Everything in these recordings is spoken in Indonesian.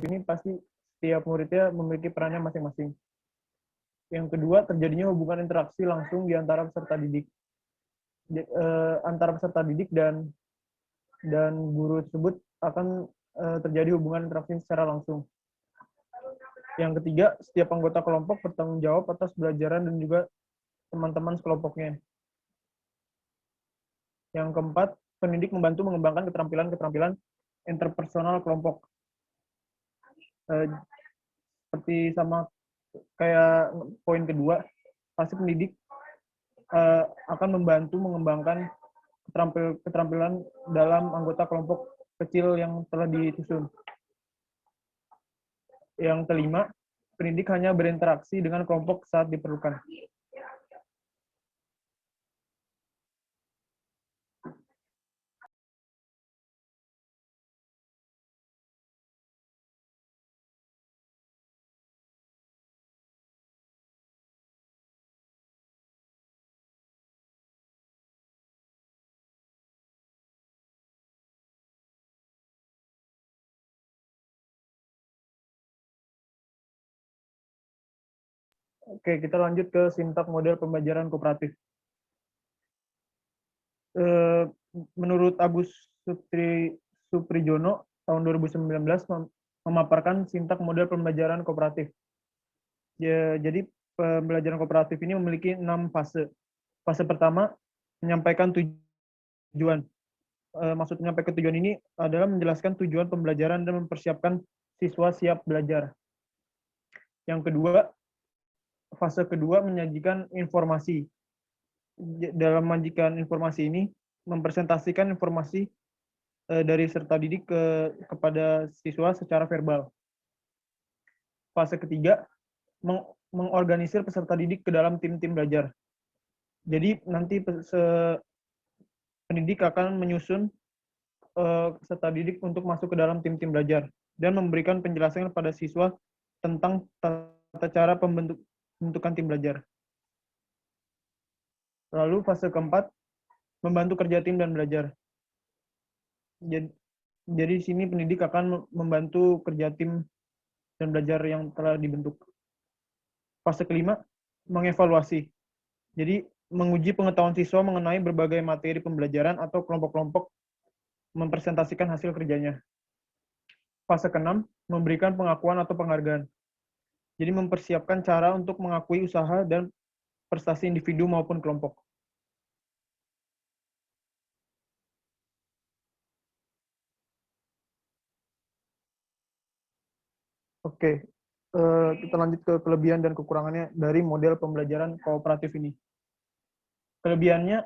ini pasti setiap muridnya memiliki perannya masing-masing. Yang kedua, terjadinya hubungan interaksi langsung di antara peserta didik. Antara peserta didik dan guru tersebut akan terjadi hubungan interaksi secara langsung. Yang ketiga, setiap anggota kelompok bertanggung jawab atas pelajaran dan juga teman-teman sekelompoknya. Yang keempat, pendidik membantu mengembangkan keterampilan-keterampilan interpersonal kelompok. Seperti sama kayak poin kedua, pasti pendidik akan membantu mengembangkan keterampilan dalam anggota kelompok kecil yang telah disusun. Yang kelima, pendidik hanya berinteraksi dengan kelompok saat diperlukan. Oke, kita lanjut ke sintak model pembelajaran kooperatif. Menurut Agus Suprijono tahun 2019 memaparkan sintak model pembelajaran kooperatif. Jadi pembelajaran kooperatif ini memiliki 6 fase. Fase pertama, menyampaikan tujuan. Maksud menyampaikan tujuan ini adalah menjelaskan tujuan pembelajaran dan mempersiapkan siswa siap belajar. Yang kedua, fase kedua menyajikan informasi. Dalam menyajikan informasi ini, mempresentasikan informasi dari serta didik kepada siswa secara verbal. Fase ketiga, mengorganisir peserta didik ke dalam tim-tim belajar. Jadi nanti pendidik akan menyusun peserta didik untuk masuk ke dalam tim-tim belajar dan memberikan penjelasan kepada siswa tentang tata cara pembentukan tim belajar. Lalu fase keempat, membantu kerja tim dan belajar. Jadi di sini pendidik akan membantu kerja tim dan belajar yang telah dibentuk. Fase kelima, mengevaluasi. Jadi menguji pengetahuan siswa mengenai berbagai materi pembelajaran atau kelompok-kelompok mempresentasikan hasil kerjanya. Fase keenam, memberikan pengakuan atau penghargaan. Jadi mempersiapkan cara untuk mengakui usaha dan prestasi individu maupun kelompok. Oke, kita lanjut ke kelebihan dan kekurangannya dari model pembelajaran kooperatif ini. Kelebihannya,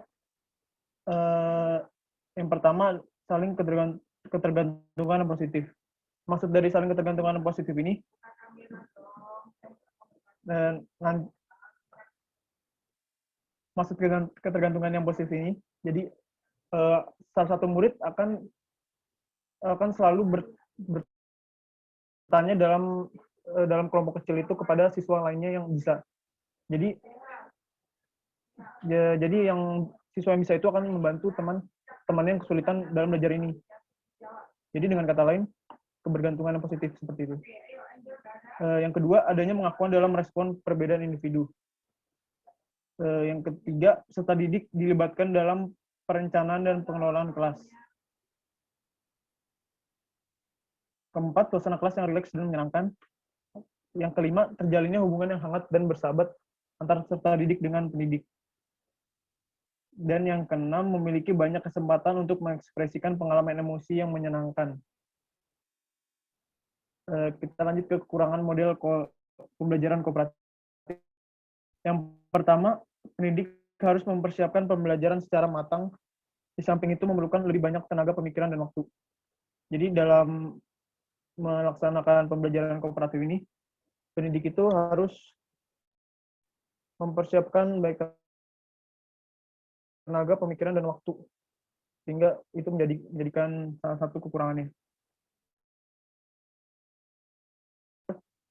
yang pertama, saling ketergantungan yang positif. Maksud dari saling ketergantungan yang positif ini, maksud ketergantungan yang positif ini, jadi salah satu murid akan selalu bertanya dalam kelompok kecil itu kepada siswa lainnya yang bisa. Jadi yang siswa yang bisa itu akan membantu teman-teman yang kesulitan dalam belajar ini. Jadi dengan kata lain, kebergantungan yang positif seperti itu. Yang kedua, adanya pengakuan dalam respon perbedaan individu. Yang ketiga, peserta didik dilibatkan dalam perencanaan dan pengelolaan kelas. Keempat, suasana kelas yang rileks dan menyenangkan. Yang kelima, terjalinnya hubungan yang hangat dan bersahabat antara peserta didik dengan pendidik. Dan yang keenam, memiliki banyak kesempatan untuk mengekspresikan pengalaman emosi yang menyenangkan. Kita lanjut ke kekurangan model pembelajaran kooperatif. Yang pertama, pendidik harus mempersiapkan pembelajaran secara matang. Di samping itu memerlukan lebih banyak tenaga pemikiran dan waktu. Jadi dalam melaksanakan pembelajaran kooperatif ini, pendidik itu harus mempersiapkan baik tenaga, pemikiran, dan waktu. Sehingga itu menjadikan salah satu kekurangannya.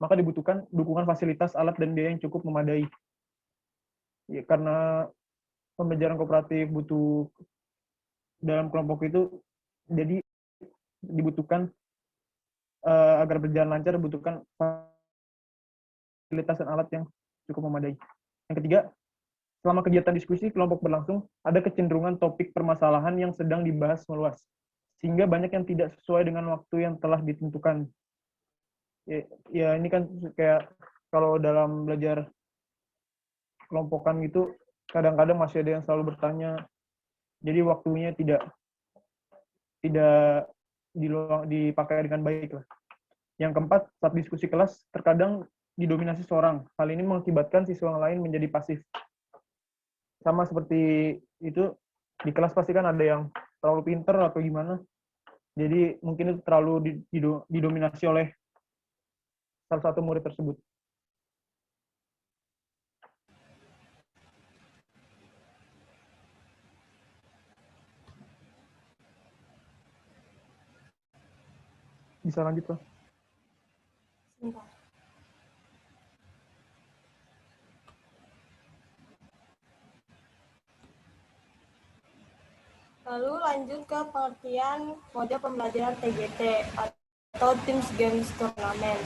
Maka dibutuhkan dukungan fasilitas, alat, dan biaya yang cukup memadai. Ya, karena pembelajaran kooperatif butuh dalam kelompok itu, jadi dibutuhkan agar berjalan lancar dibutuhkan fasilitas dan alat yang cukup memadai. Yang ketiga, selama kegiatan diskusi kelompok berlangsung, ada kecenderungan topik permasalahan yang sedang dibahas meluas, sehingga banyak yang tidak sesuai dengan waktu yang telah ditentukan. Ya ini kan kayak kalau dalam belajar kelompokan gitu, kadang-kadang masih ada yang selalu bertanya, jadi waktunya tidak dipakai dengan baik lah. Yang keempat, saat diskusi kelas terkadang didominasi seorang. Hal ini mengakibatkan siswa yang lain menjadi pasif. Sama seperti itu, di kelas pasti kan ada yang terlalu pinter atau gimana. Jadi mungkin itu terlalu didominasi oleh salah satu murid tersebut. Bisa lanjut, Pak. Lalu lanjut ke pengertian mode pembelajaran TGT atau Teams Games Tournament.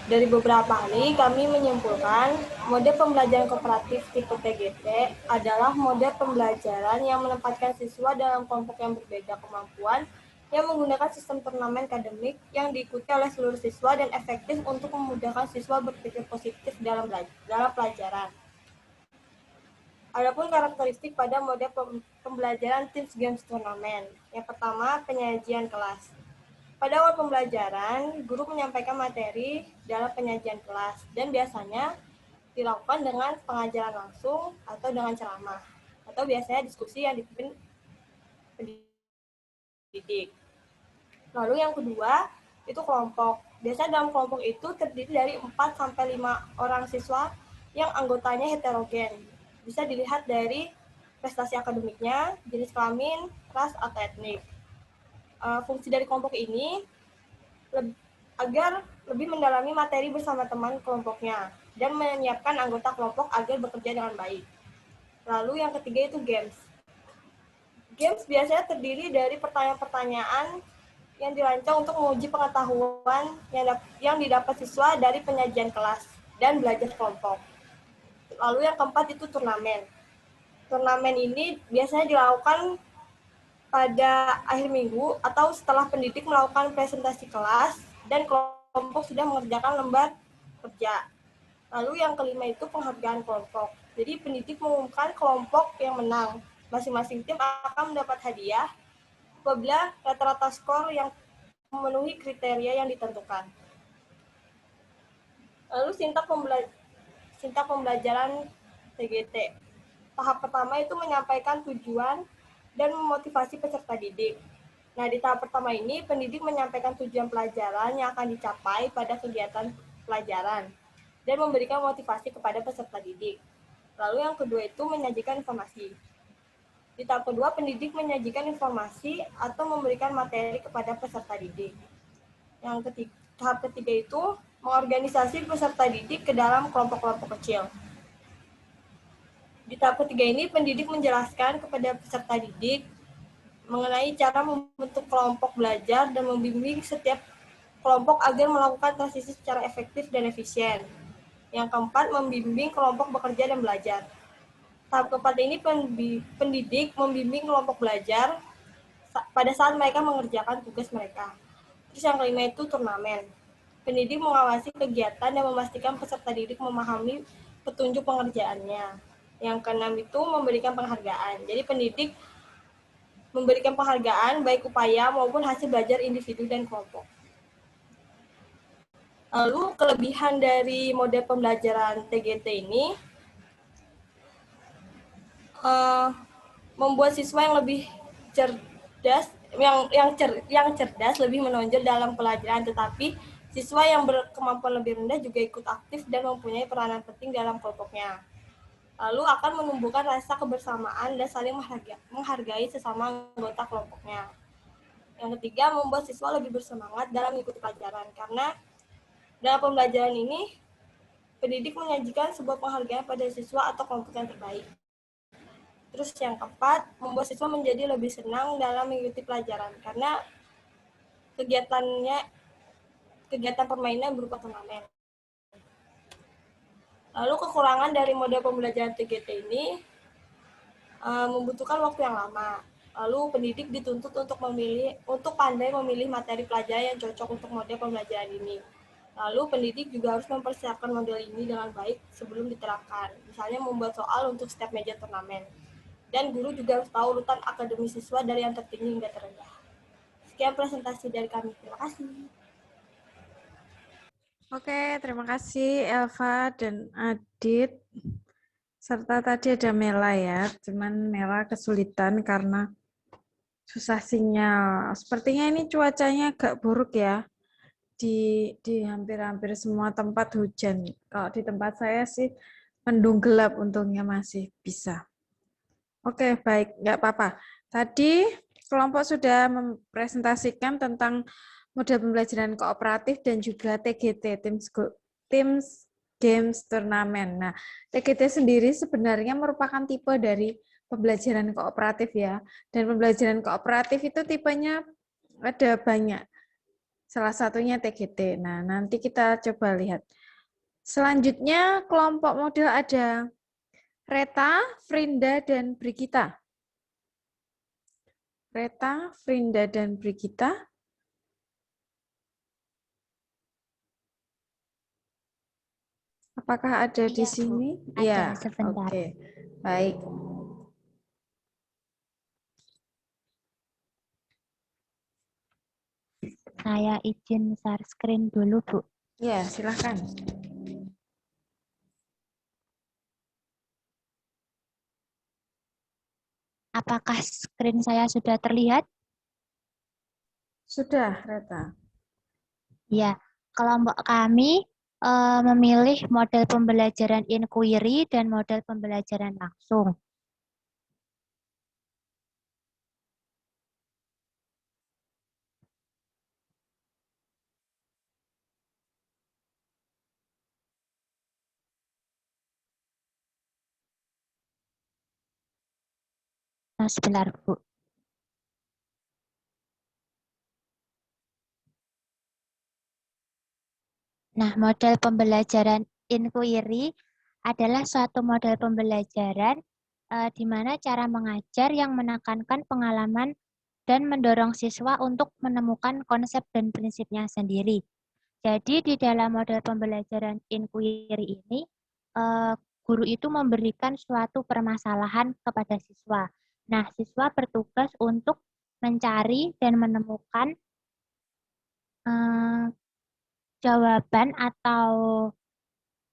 Dari beberapa kali kami menyimpulkan mode pembelajaran kooperatif tipe TGT adalah mode pembelajaran yang menempatkan siswa dalam kelompok yang berbeda kemampuan yang menggunakan sistem turnamen akademik yang diikuti oleh seluruh siswa dan efektif untuk memudahkan siswa berpikir positif dalam pelajaran. Adapun karakteristik pada mode pembelajaran Teams Games Tournament. Yang pertama, penyajian kelas. Pada awal pembelajaran, guru menyampaikan materi dalam penyajian kelas dan biasanya dilakukan dengan pengajaran langsung atau dengan ceramah atau biasanya diskusi yang dipimpin pendidik. Lalu yang kedua, itu kelompok. Biasanya dalam kelompok itu terdiri dari 4-5 orang siswa yang anggotanya heterogen. Bisa dilihat dari prestasi akademiknya, jenis kelamin, ras, atau etnik. Fungsi dari kelompok ini agar lebih mendalami materi bersama teman kelompoknya dan menyiapkan anggota kelompok agar bekerja dengan baik. Lalu yang ketiga itu games. Games biasanya terdiri dari pertanyaan-pertanyaan yang dirancang untuk menguji pengetahuan yang didapat siswa dari penyajian kelas dan belajar kelompok. Lalu yang keempat itu turnamen. Turnamen ini biasanya dilakukan pada akhir minggu atau setelah pendidik melakukan presentasi kelas dan kelompok sudah mengerjakan lembar kerja. Lalu yang kelima itu penghargaan kelompok. Jadi pendidik mengumumkan kelompok yang menang. Masing-masing tim akan mendapat hadiah apabila rata-rata skor yang memenuhi kriteria yang ditentukan. Lalu sintak pembelajaran TGT. Tahap pertama itu menyampaikan tujuan dan memotivasi peserta didik. Nah, di tahap pertama ini, pendidik menyampaikan tujuan pelajaran yang akan dicapai pada kegiatan pelajaran dan memberikan motivasi kepada peserta didik. Lalu yang kedua itu menyajikan informasi. Di tahap kedua, pendidik menyajikan informasi atau memberikan materi kepada peserta didik. Yang ketiga, tahap ketiga itu mengorganisasi peserta didik ke dalam kelompok-kelompok kecil. Di tahap ketiga ini, pendidik menjelaskan kepada peserta didik mengenai cara membentuk kelompok belajar dan membimbing setiap kelompok agar melakukan transisi secara efektif dan efisien. Yang keempat, membimbing kelompok bekerja dan belajar. Tahap keempat ini pendidik membimbing kelompok belajar pada saat mereka mengerjakan tugas mereka. Terus yang kelima itu turnamen. Pendidik mengawasi kegiatan dan memastikan peserta didik memahami petunjuk pengerjaannya. Yang keenam itu memberikan penghargaan. Jadi pendidik memberikan penghargaan baik upaya maupun hasil belajar individu dan kelompok. Lalu kelebihan dari mode pembelajaran TGT ini membuat siswa yang lebih cerdas, yang cerdas lebih menonjol dalam pelajaran, tetapi siswa yang berkemampuan lebih rendah juga ikut aktif dan mempunyai peranan penting dalam kelompoknya. Lalu akan menumbuhkan rasa kebersamaan dan saling menghargai sesama anggota kelompoknya. Yang ketiga, membuat siswa lebih bersemangat dalam mengikuti pelajaran, karena dalam pembelajaran ini, pendidik menyajikan sebuah penghargaan pada siswa atau kelompok yang terbaik. Terus yang keempat, membuat siswa menjadi lebih senang dalam mengikuti pelajaran, karena kegiatannya kegiatan permainan berupa turnamen. Lalu kekurangan dari model pembelajaran TGT ini membutuhkan waktu yang lama. Lalu pendidik dituntut untuk pandai memilih materi pelajaran yang cocok untuk model pembelajaran ini. Lalu pendidik juga harus mempersiapkan model ini dengan baik sebelum diterapkan. Misalnya membuat soal untuk setiap meja turnamen. Dan guru juga harus tahu urutan akademis siswa dari yang tertinggi hingga terendah. Sekian presentasi dari kami. Terima kasih. Oke, terima kasih Elva dan Adit. Serta tadi ada Mela ya, cuman Mela kesulitan karena susah sinyal. Sepertinya ini cuacanya agak buruk ya. Di hampir-hampir semua tempat hujan. Kalau di tempat saya sih mendung gelap, untungnya masih bisa. Oke, baik, nggak apa-apa. Tadi kelompok sudah mempresentasikan tentang model pembelajaran kooperatif dan juga TGT, Teams Games Turnamen. Nah, TGT sendiri sebenarnya merupakan tipe dari pembelajaran kooperatif ya. Dan pembelajaran kooperatif itu tipenya ada banyak. Salah satunya TGT. Nah, nanti kita coba lihat. Selanjutnya kelompok model ada Reta, Frinda, dan Brigita. Reta, Frinda, dan Brigita. Apakah ada di sini? Ada, Ya, sebentar. Oke, baik. Saya izin share screen dulu, Bu. Ya, silakan. Apakah screen saya sudah terlihat? Sudah, Reta. Ya, kelompok kami memilih model pembelajaran inquiry dan model pembelajaran langsung. Nah, sebentar, Bu. Nah, model pembelajaran inquiry adalah suatu model pembelajaran di mana cara mengajar yang menekankan pengalaman dan mendorong siswa untuk menemukan konsep dan prinsipnya sendiri. Jadi di dalam model pembelajaran inquiry ini, guru itu memberikan suatu permasalahan kepada siswa. Nah, siswa bertugas untuk mencari dan menemukan jawaban atau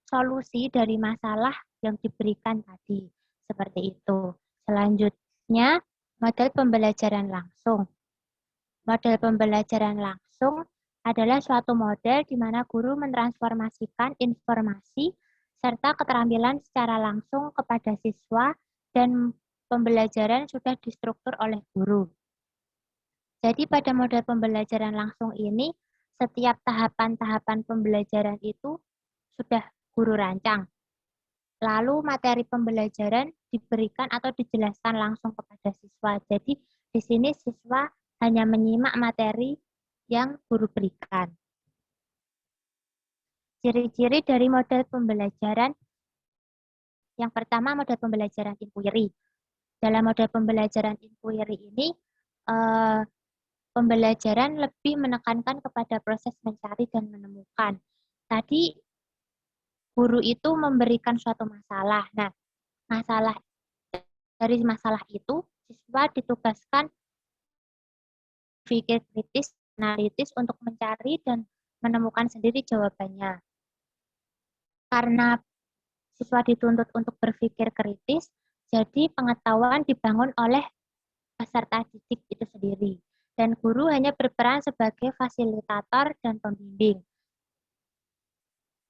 solusi dari masalah yang diberikan tadi. Seperti itu. Selanjutnya, model pembelajaran langsung. Model pembelajaran langsung adalah suatu model di mana guru mentransformasikan informasi serta keterampilan secara langsung kepada siswa dan pembelajaran sudah distruktur oleh guru. Jadi pada model pembelajaran langsung ini, setiap tahapan-tahapan pembelajaran itu sudah guru rancang. Lalu materi pembelajaran diberikan atau dijelaskan langsung kepada siswa. Jadi di sini siswa hanya menyimak materi yang guru berikan. Ciri-ciri dari model pembelajaran, yang pertama model pembelajaran inquiry. Dalam model pembelajaran inquiry ini, pembelajaran lebih menekankan kepada proses mencari dan menemukan. Tadi guru itu memberikan suatu masalah. Nah, dari masalah itu siswa ditugaskan berpikir kritis, analitis untuk mencari dan menemukan sendiri jawabannya. Karena siswa dituntut untuk berpikir kritis, jadi pengetahuan dibangun oleh peserta didik itu sendiri. Dan guru hanya berperan sebagai fasilitator dan pembimbing.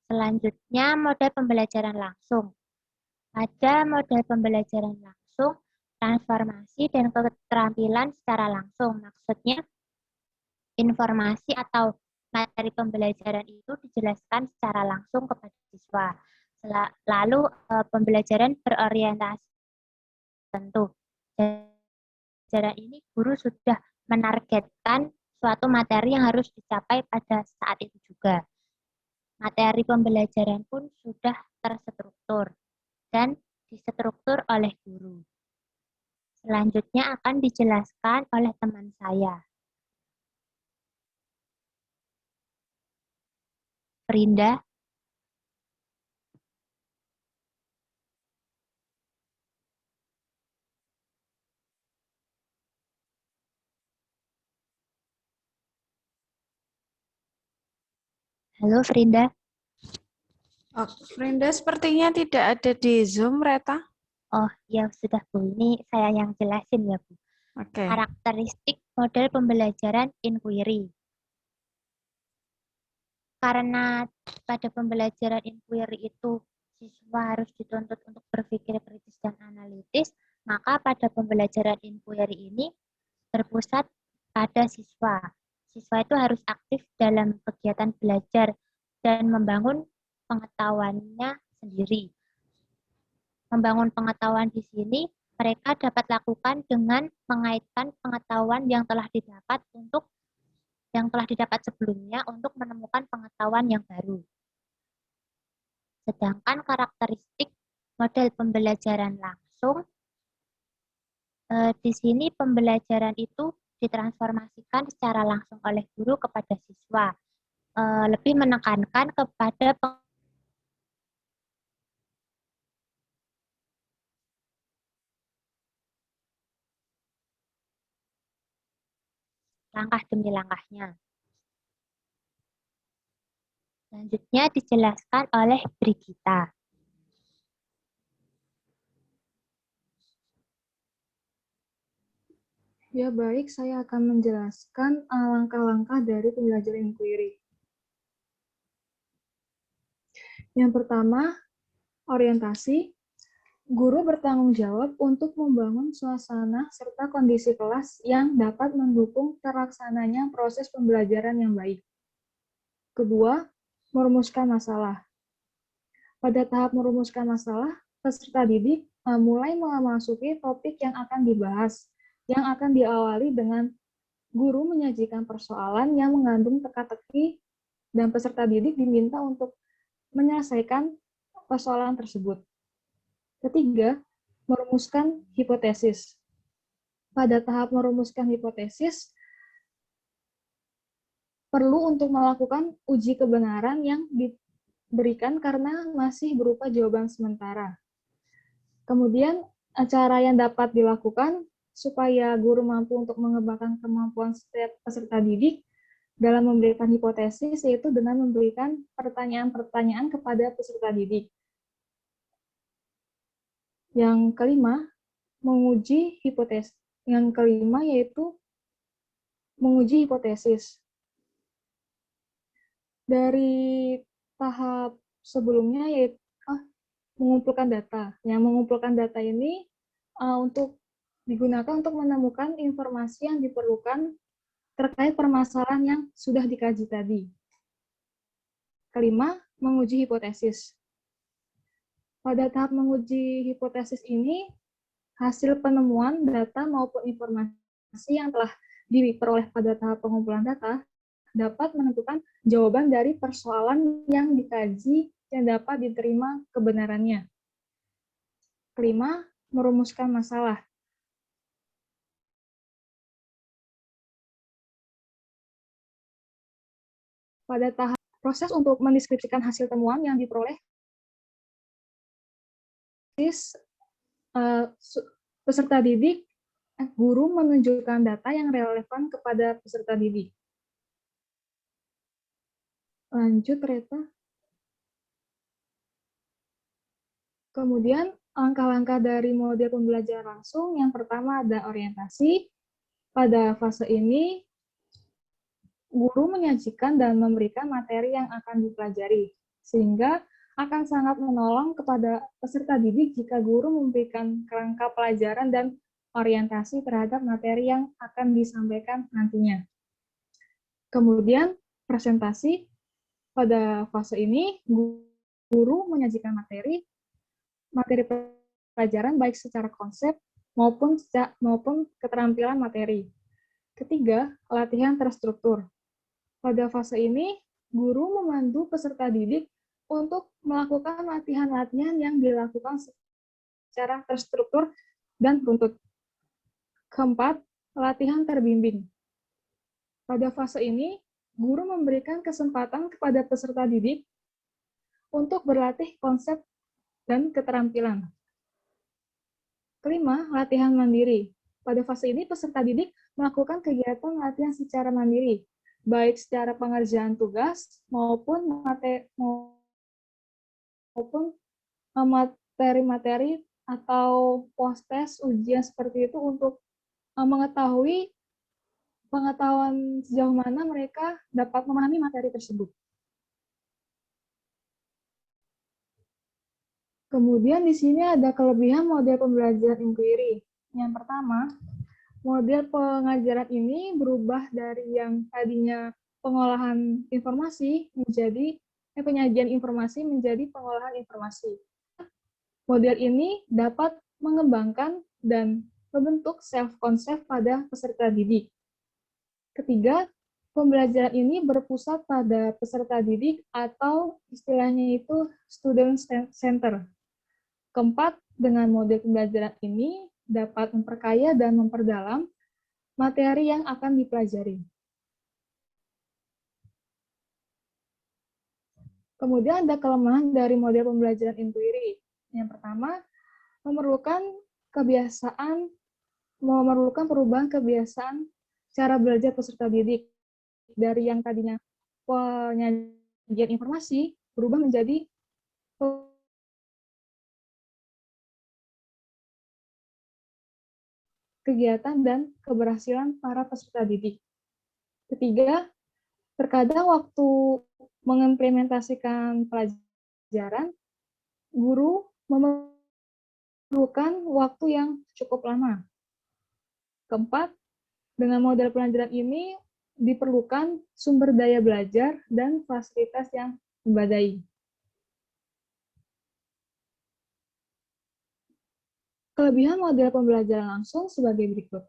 Selanjutnya, model pembelajaran langsung. Pada model pembelajaran langsung, transformasi dan keterampilan secara langsung. Maksudnya, informasi atau materi pembelajaran itu dijelaskan secara langsung kepada siswa. Lalu, pembelajaran berorientasi tentu. Pembelajaran ini guru sudah menargetkan suatu materi yang harus dicapai pada saat itu juga. Materi pembelajaran pun sudah terstruktur dan distruktur oleh guru. Selanjutnya akan dijelaskan oleh teman saya. Frinda. Halo Frinda. Oh, Frinda sepertinya tidak ada di Zoom, Reta. Oh ya sudah Bu, ini saya yang jelasin ya Bu. Oke. Karakteristik model pembelajaran inquiry. Karena pada pembelajaran inquiry itu siswa harus dituntut untuk berpikir kritis dan analitis, maka pada pembelajaran inquiry ini berpusat pada siswa. Siswa itu harus aktif dalam kegiatan belajar dan membangun pengetahuannya sendiri. Membangun pengetahuan di sini mereka dapat lakukan dengan mengaitkan pengetahuan yang telah didapat sebelumnya untuk menemukan pengetahuan yang baru. Sedangkan karakteristik model pembelajaran langsung, di sini pembelajaran itu ditransformasikan secara langsung oleh guru kepada siswa. Lebih menekankan kepada langkah demi langkahnya. Selanjutnya dijelaskan oleh Brigita. Ya baik, saya akan menjelaskan langkah-langkah dari pembelajaran inquiry. Yang pertama, orientasi. Guru bertanggung jawab untuk membangun suasana serta kondisi kelas yang dapat mendukung terlaksananya proses pembelajaran yang baik. Kedua, merumuskan masalah. Pada tahap merumuskan masalah, peserta didik mulai memasuki topik yang akan dibahas, yang akan diawali dengan guru menyajikan persoalan yang mengandung teka-teki dan peserta didik diminta untuk menyelesaikan persoalan tersebut. Ketiga, merumuskan hipotesis. Pada tahap merumuskan hipotesis, perlu untuk melakukan uji kebenaran yang diberikan karena masih berupa jawaban sementara. Kemudian, cara yang dapat dilakukan supaya guru mampu untuk mengembangkan kemampuan setiap peserta didik dalam memberikan hipotesis, yaitu dengan memberikan pertanyaan-pertanyaan kepada peserta didik. Yang kelima, menguji hipotesis. Yang kelima yaitu menguji hipotesis. Dari tahap sebelumnya yaitu mengumpulkan data. Yang mengumpulkan data ini untuk digunakan untuk menemukan informasi yang diperlukan terkait permasalahan yang sudah dikaji tadi. Kelima, menguji hipotesis. Pada tahap menguji hipotesis ini, hasil penemuan data maupun informasi yang telah diperoleh pada tahap pengumpulan data dapat menentukan jawaban dari persoalan yang dikaji yang dapat diterima kebenarannya. Kelima, merumuskan masalah. Pada tahap proses untuk mendeskripsikan hasil temuan yang diperoleh, peserta didik, guru menunjukkan data yang relevan kepada peserta didik. Lanjut, Reta. Kemudian, langkah-langkah dari model pembelajaran langsung, yang pertama ada orientasi. Pada fase ini, guru menyajikan dan memberikan materi yang akan dipelajari, sehingga akan sangat menolong kepada peserta didik jika guru memberikan kerangka pelajaran dan orientasi terhadap materi yang akan disampaikan nantinya. Kemudian, presentasi. Pada fase ini, guru menyajikan materi pelajaran baik secara konsep maupun keterampilan materi. Ketiga, latihan terstruktur. Pada fase ini, guru memandu peserta didik untuk melakukan latihan-latihan yang dilakukan secara terstruktur dan beruntut. Keempat, latihan terbimbing. Pada fase ini, guru memberikan kesempatan kepada peserta didik untuk berlatih konsep dan keterampilan. Kelima, latihan mandiri. Pada fase ini, peserta didik melakukan kegiatan latihan secara mandiri, baik secara pengerjaan tugas maupun materi-materi atau post-test ujian seperti itu untuk mengetahui pengetahuan sejauh mana mereka dapat memahami materi tersebut. Kemudian di sini ada kelebihan model pembelajaran inquiry. Yang pertama, model pengajaran ini berubah dari yang tadinya pengolahan informasi menjadi penyajian informasi menjadi pengolahan informasi. Model ini dapat mengembangkan dan membentuk self-concept pada peserta didik. Ketiga, pembelajaran ini berpusat pada peserta didik atau istilahnya itu student center. Keempat, dengan model pembelajaran ini dapat memperkaya dan memperdalam materi yang akan dipelajari. Kemudian ada kelemahan dari model pembelajaran inquiry. Yang pertama, memerlukan perubahan kebiasaan cara belajar peserta didik dari yang tadinya penyajian informasi berubah menjadi kegiatan dan keberhasilan para peserta didik. Ketiga, terkadang waktu mengimplementasikan pelajaran, guru memerlukan waktu yang cukup lama. Keempat, dengan model pelajaran ini diperlukan sumber daya belajar dan fasilitas yang memadai. Kelebihan model pembelajaran langsung sebagai berikut.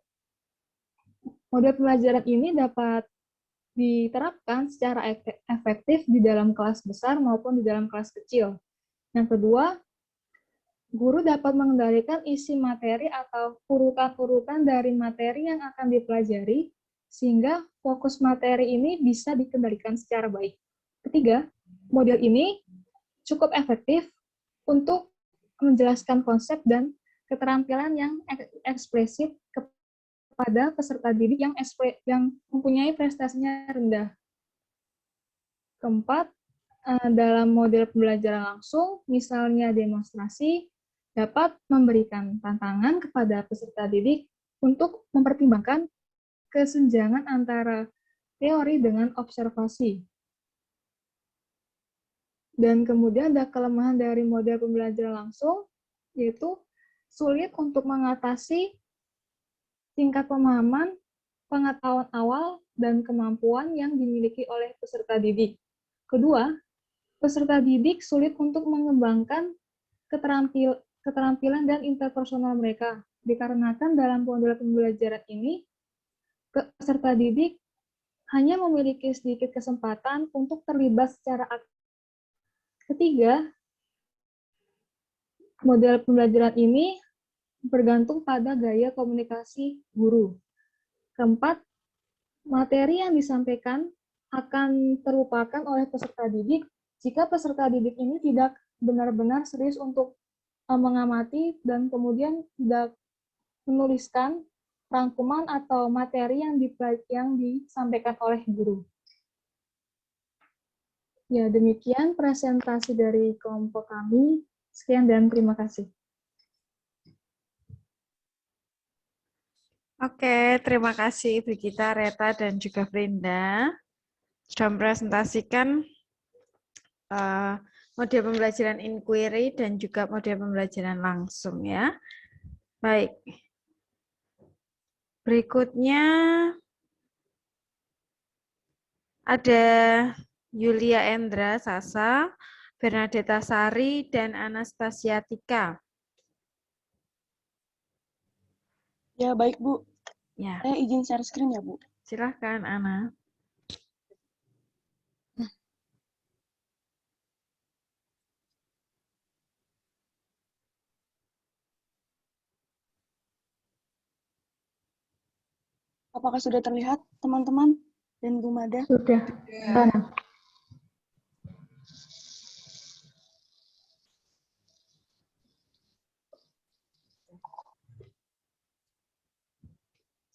Model pembelajaran ini dapat diterapkan secara efektif di dalam kelas besar maupun di dalam kelas kecil. Yang kedua, guru dapat mengendalikan isi materi atau urutan-urutan dari materi yang akan dipelajari, sehingga fokus materi ini bisa dikendalikan secara baik. Ketiga, model ini cukup efektif untuk menjelaskan konsep dan keterampilan yang ekspresif kepada peserta didik yang mempunyai prestasinya rendah. Keempat, dalam model pembelajaran langsung, misalnya demonstrasi, dapat memberikan tantangan kepada peserta didik untuk mempertimbangkan kesenjangan antara teori dengan observasi. Dan kemudian ada kelemahan dari model pembelajaran langsung, yaitu sulit untuk mengatasi tingkat pemahaman, pengetahuan awal, dan kemampuan yang dimiliki oleh peserta didik. Kedua, peserta didik sulit untuk mengembangkan keterampilan dan interpersonal mereka, dikarenakan dalam model pembelajaran ini, peserta didik hanya memiliki sedikit kesempatan untuk terlibat secara aktif. Ketiga, model pembelajaran ini bergantung pada gaya komunikasi guru. Keempat, materi yang disampaikan akan terlupakan oleh peserta didik jika peserta didik ini tidak benar-benar serius untuk mengamati dan kemudian tidak menuliskan rangkuman atau materi yang disampaikan oleh guru. Ya, demikian presentasi dari kelompok kami. Sekian dan terima kasih. Oke, terima kasih Ibu Gita, Reta, dan juga Brinda sudah mempresentasikan model pembelajaran inquiry dan juga model pembelajaran langsung ya. Baik. Berikutnya ada Yulia Endra Sasa, Bernadetta Sari, dan Anastasia Tika. Ya, baik Bu. Ya, Saya izin share screen ya, Bu. silahkan Ana. Apakah sudah terlihat, teman-teman dan Bu Mada? Sudah. Sana.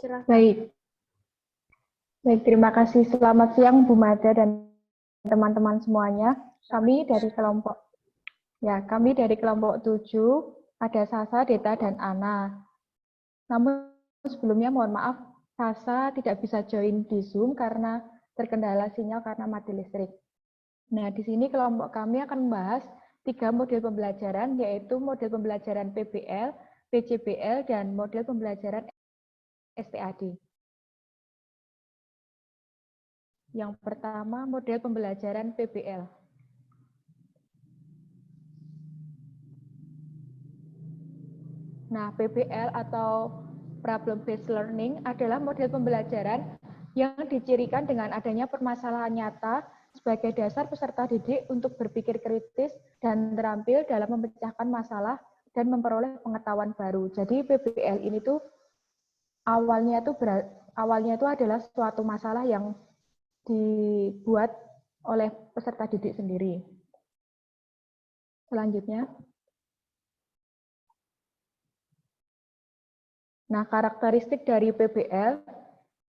Silahkan. Baik. Baik, terima kasih. Selamat siang Bu Mada dan teman-teman semuanya. Kami dari kelompok 7, ada Sasa, Deta, dan Ana. Namun sebelumnya mohon maaf, Sasa tidak bisa join di Zoom karena terkendala sinyal karena mati listrik. Nah, di sini kelompok kami akan membahas 3 model pembelajaran, yaitu model pembelajaran PBL, PJBL, dan model pembelajaran STAD. Yang pertama, model pembelajaran PBL. Nah, PBL atau Problem Based Learning adalah model pembelajaran yang dicirikan dengan adanya permasalahan nyata sebagai dasar peserta didik untuk berpikir kritis dan terampil dalam memecahkan masalah dan memperoleh pengetahuan baru. Jadi PBL ini tuh awalnya itu adalah suatu masalah yang dibuat oleh peserta didik sendiri. Selanjutnya. Nah, karakteristik dari PBL,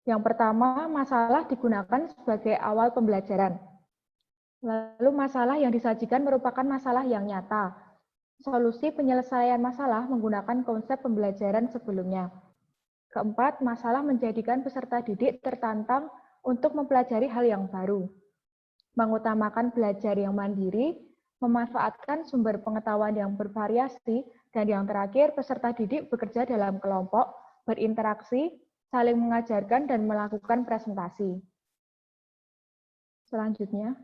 yang pertama, masalah digunakan sebagai awal pembelajaran. Lalu masalah yang disajikan merupakan masalah yang nyata. Solusi penyelesaian masalah menggunakan konsep pembelajaran sebelumnya. Keempat, masalah menjadikan peserta didik tertantang untuk mempelajari hal yang baru. Mengutamakan belajar yang mandiri, memanfaatkan sumber pengetahuan yang bervariasi, dan yang terakhir, peserta didik bekerja dalam kelompok, berinteraksi, saling mengajarkan, dan melakukan presentasi. Selanjutnya,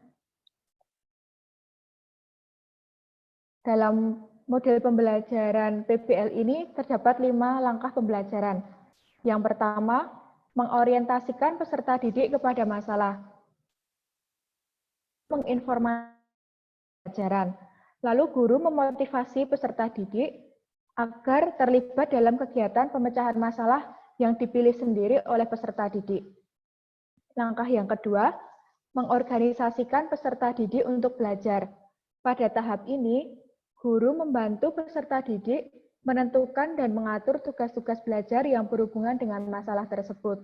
dalam model pembelajaran PBL ini terdapat 5 langkah pembelajaran. Yang pertama, mengorientasikan peserta didik kepada masalah. Menginformasikan pelajaran. Lalu guru memotivasi peserta didik agar terlibat dalam kegiatan pemecahan masalah yang dipilih sendiri oleh peserta didik. Langkah yang kedua, mengorganisasikan peserta didik untuk belajar. Pada tahap ini, guru membantu peserta didik menentukan dan mengatur tugas-tugas belajar yang berhubungan dengan masalah tersebut.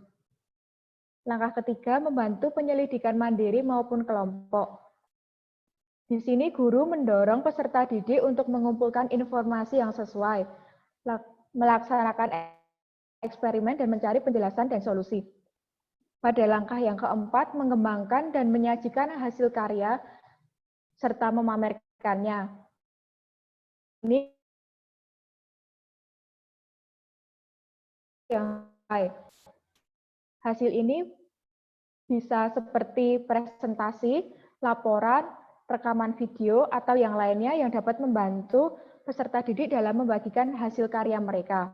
Langkah ketiga, membantu penyelidikan mandiri maupun kelompok. Di sini guru mendorong peserta didik untuk mengumpulkan informasi yang sesuai, melaksanakan eksperimen dan mencari penjelasan dan solusi. Pada langkah yang keempat, mengembangkan dan menyajikan hasil karya serta memamerkannya. Ini yang baik. Hasil ini bisa seperti presentasi, laporan, rekaman video, atau yang lainnya yang dapat membantu peserta didik dalam membagikan hasil karya mereka.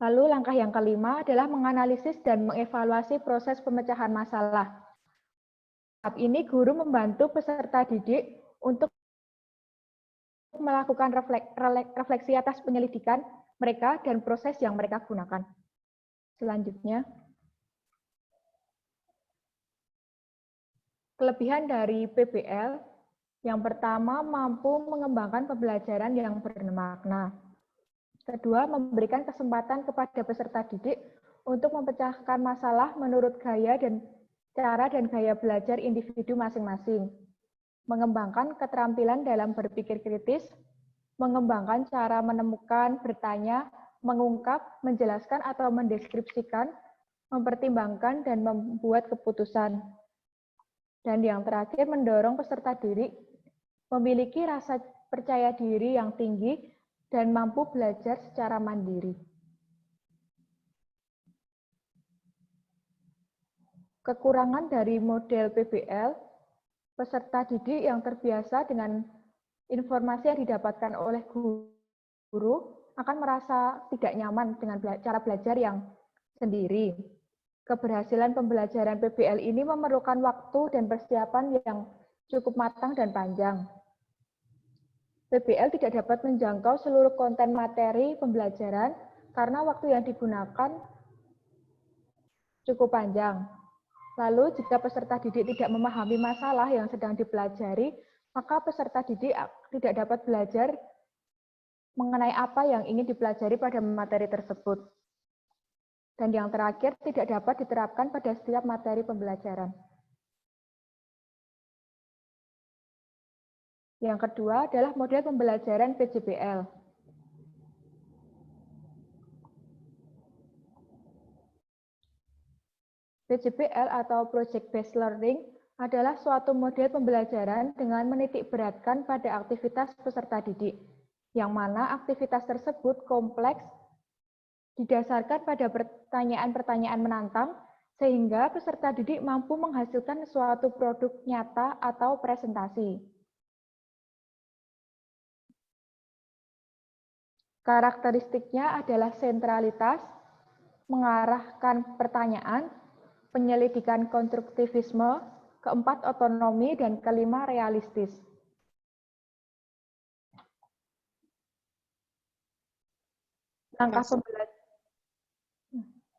Lalu langkah yang kelima adalah menganalisis dan mengevaluasi proses pemecahan masalah. Tahap ini guru membantu peserta didik untuk melakukan refleksi atas penyelidikan mereka dan proses yang mereka gunakan. Selanjutnya, kelebihan dari PBL, yang pertama mampu mengembangkan pembelajaran yang bermakna. Kedua, memberikan kesempatan kepada peserta didik untuk memecahkan masalah menurut gaya dan cara dan gaya belajar individu masing-masing. Mengembangkan keterampilan dalam berpikir kritis, mengembangkan cara menemukan, bertanya, mengungkap, menjelaskan atau mendeskripsikan, mempertimbangkan, dan membuat keputusan. Dan yang terakhir, mendorong peserta didik memiliki rasa percaya diri yang tinggi dan mampu belajar secara mandiri. Kekurangan dari model PBL, peserta didik yang terbiasa dengan informasi yang didapatkan oleh guru akan merasa tidak nyaman dengan cara belajar yang sendiri. Keberhasilan pembelajaran PBL ini memerlukan waktu dan persiapan yang cukup matang dan panjang. PBL tidak dapat menjangkau seluruh konten materi pembelajaran karena waktu yang digunakan cukup panjang. Lalu, jika peserta didik tidak memahami masalah yang sedang dipelajari, maka peserta didik tidak dapat belajar mengenai apa yang ingin dipelajari pada materi tersebut. Dan yang terakhir, tidak dapat diterapkan pada setiap materi pembelajaran. Yang kedua adalah model pembelajaran PJBL. PJBL atau Project Based Learning adalah suatu model pembelajaran dengan menitik beratkan pada aktivitas peserta didik, yang mana aktivitas tersebut kompleks, didasarkan pada pertanyaan-pertanyaan menantang, sehingga peserta didik mampu menghasilkan suatu produk nyata atau presentasi. Karakteristiknya adalah sentralitas, mengarahkan pertanyaan, penyelidikan konstruktivisme, keempat otonomi, dan kelima realistis. Langkah pembelajaran.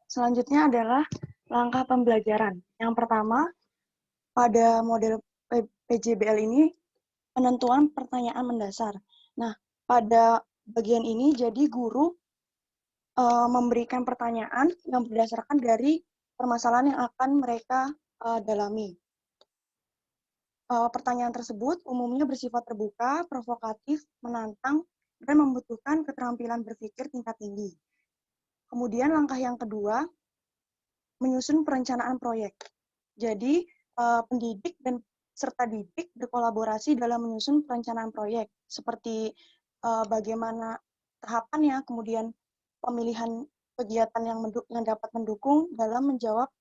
Selanjutnya adalah langkah pembelajaran. Yang pertama, pada model PJBL ini, penentuan pertanyaan mendasar. Nah, pada bagian ini, jadi guru memberikan pertanyaan yang berdasarkan dari permasalahan yang akan mereka dalami. Pertanyaan tersebut umumnya bersifat terbuka, provokatif, menantang, dan membutuhkan keterampilan berpikir tingkat tinggi. Kemudian langkah yang kedua, menyusun perencanaan proyek. Jadi, pendidik dan peserta didik berkolaborasi dalam menyusun perencanaan proyek, seperti bagaimana tahapannya, kemudian pemilihan kegiatan yang dapat mendukung dalam menjawab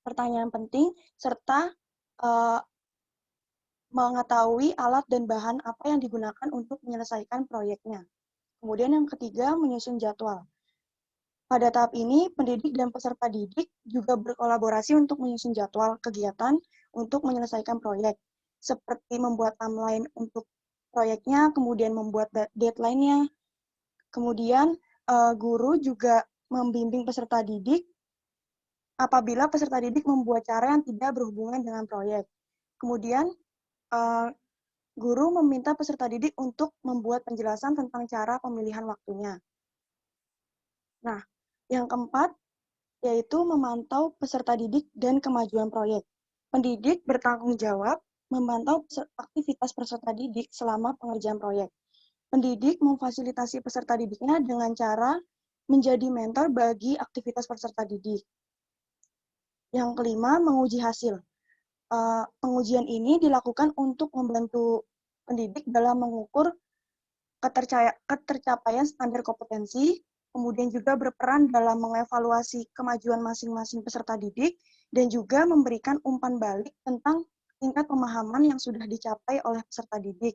pertanyaan penting, serta mengetahui alat dan bahan apa yang digunakan untuk menyelesaikan proyeknya. Kemudian yang ketiga, menyusun jadwal. Pada tahap ini, pendidik dan peserta didik juga berkolaborasi untuk menyusun jadwal kegiatan untuk menyelesaikan proyek, seperti membuat timeline untuk proyeknya, kemudian membuat deadline-nya. Kemudian, guru juga membimbing peserta didik apabila peserta didik membuat cara yang tidak berhubungan dengan proyek. Kemudian, guru meminta peserta didik untuk membuat penjelasan tentang cara pemilihan waktunya. Nah, yang keempat, yaitu memantau peserta didik dan kemajuan proyek. Pendidik bertanggung jawab memantau aktivitas peserta didik selama pengerjaan proyek. Pendidik memfasilitasi peserta didiknya dengan cara menjadi mentor bagi aktivitas peserta didik. Yang kelima, menguji hasil. Pengujian ini dilakukan untuk membantu pendidik dalam mengukur ketercapaian standar kompetensi, kemudian juga berperan dalam mengevaluasi kemajuan masing-masing peserta didik, dan juga memberikan umpan balik tentang tingkat pemahaman yang sudah dicapai oleh peserta didik.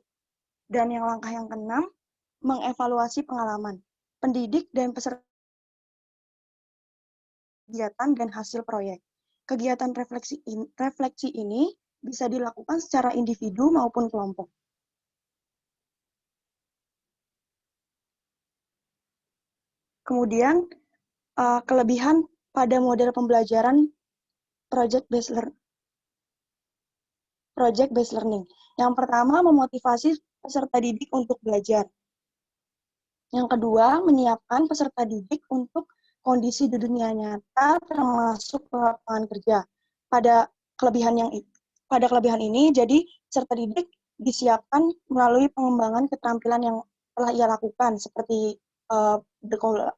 Dan yang langkah yang keenam, mengevaluasi pengalaman pendidik dan peserta kegiatan dan hasil proyek. Kegiatan refleksi ini bisa dilakukan secara individu maupun kelompok. Kemudian, kelebihan pada model pembelajaran project based learning. Yang pertama, memotivasi peserta didik untuk belajar. Yang kedua, menyiapkan peserta didik untuk kondisi di dunia nyata, termasuk lapangan kerja. Pada kelebihan ini, jadi peserta didik disiapkan melalui pengembangan keterampilan yang telah ia lakukan, seperti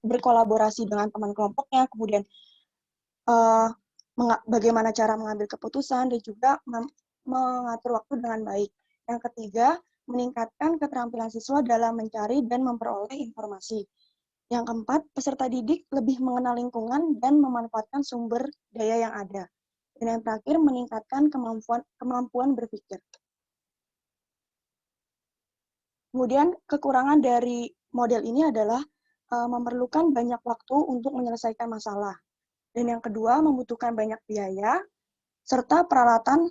berkolaborasi dengan teman kelompoknya, kemudian bagaimana cara mengambil keputusan, dan juga mengatur waktu dengan baik. Yang ketiga, meningkatkan keterampilan siswa dalam mencari dan memperoleh informasi. Yang keempat, peserta didik lebih mengenal lingkungan dan memanfaatkan sumber daya yang ada. Dan yang terakhir, meningkatkan kemampuan berpikir. Kemudian, kekurangan dari model ini adalah memerlukan banyak waktu untuk menyelesaikan masalah. Dan yang kedua, membutuhkan banyak biaya, serta peralatan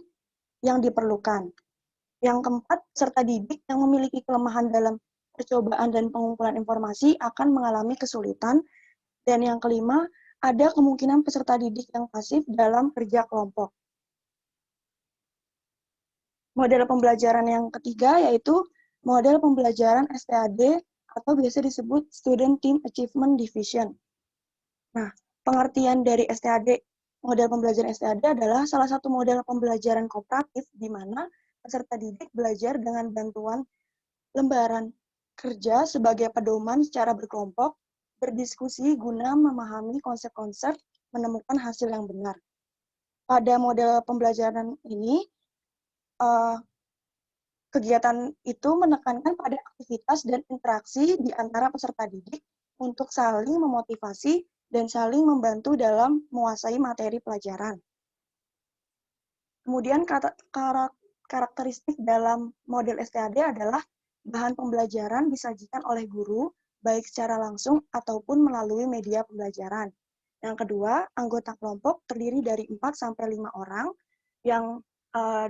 yang diperlukan. Yang keempat, peserta didik yang memiliki kelemahan dalam percobaan dan pengumpulan informasi akan mengalami kesulitan. Dan yang kelima, ada kemungkinan peserta didik yang pasif dalam kerja kelompok. Model pembelajaran yang ketiga yaitu model pembelajaran STAD atau biasa disebut Student Team Achievement Division. Nah, pengertian dari STAD, model pembelajaran STAD adalah salah satu model pembelajaran kooperatif di mana peserta didik belajar dengan bantuan lembaran kerja sebagai pedoman secara berkelompok, berdiskusi guna memahami konsep-konsep, menemukan hasil yang benar. Pada model pembelajaran ini, kegiatan itu menekankan pada aktivitas dan interaksi di antara peserta didik untuk saling memotivasi dan saling membantu dalam menguasai materi pelajaran. Kemudian karakteristik dalam model STAD adalah bahan pembelajaran disajikan oleh guru, baik secara langsung ataupun melalui media pembelajaran. Yang kedua, anggota kelompok terdiri dari 4-5 orang yang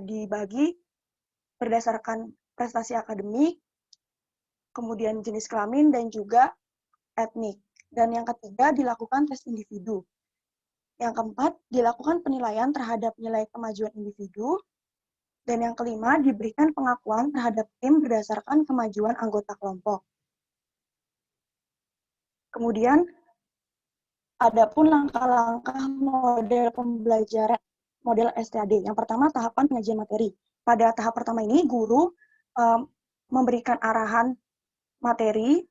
dibagi berdasarkan prestasi akademik, kemudian jenis kelamin, dan juga etnik. Dan yang ketiga, dilakukan tes individu. Yang keempat, dilakukan penilaian terhadap nilai kemajuan individu. Dan yang kelima, diberikan pengakuan terhadap tim berdasarkan kemajuan anggota kelompok. Kemudian, adapun langkah-langkah model pembelajaran model STAD. Yang pertama, tahapan penyajian materi. Pada tahap pertama ini, guru memberikan arahan materi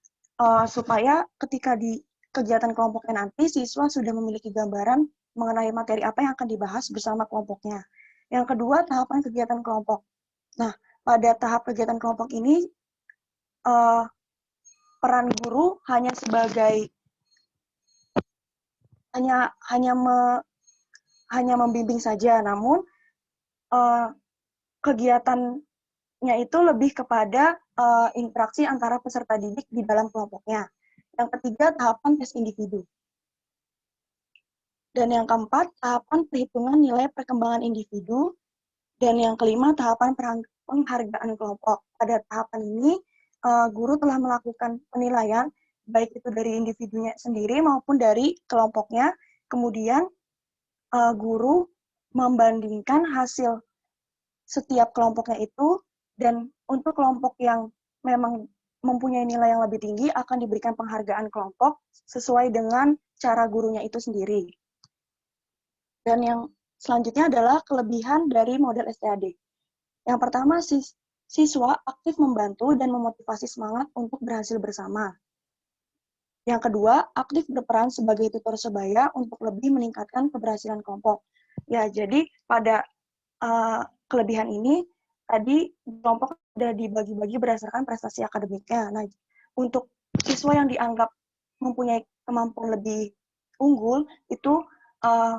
supaya ketika di kegiatan kelompoknya nanti, siswa sudah memiliki gambaran mengenai materi apa yang akan dibahas bersama kelompoknya. Yang kedua, tahapan kegiatan kelompok. Nah, pada tahap kegiatan kelompok ini, peran guru hanya sebagai hanya membimbing saja, namun kegiatannya itu lebih kepada interaksi antara peserta didik di dalam kelompoknya. Yang ketiga, tahapan tes individu. Dan yang keempat, tahapan perhitungan nilai perkembangan individu. Dan yang kelima, tahapan penghargaan kelompok. Pada tahapan ini, guru telah melakukan penilaian, baik itu dari individunya sendiri maupun dari kelompoknya. Kemudian, guru membandingkan hasil setiap kelompoknya itu, dan untuk kelompok yang memang mempunyai nilai yang lebih tinggi akan diberikan penghargaan kelompok sesuai dengan cara gurunya itu sendiri. Dan yang selanjutnya adalah kelebihan dari model STAD. Yang pertama, siswa aktif membantu dan memotivasi semangat untuk berhasil bersama. Yang kedua, aktif berperan sebagai tutor sebaya untuk lebih meningkatkan keberhasilan kelompok. Ya, jadi pada kelebihan ini, tadi kelompok sudah dibagi-bagi berdasarkan prestasi akademiknya. Nah, untuk siswa yang dianggap mempunyai kemampuan lebih unggul, itu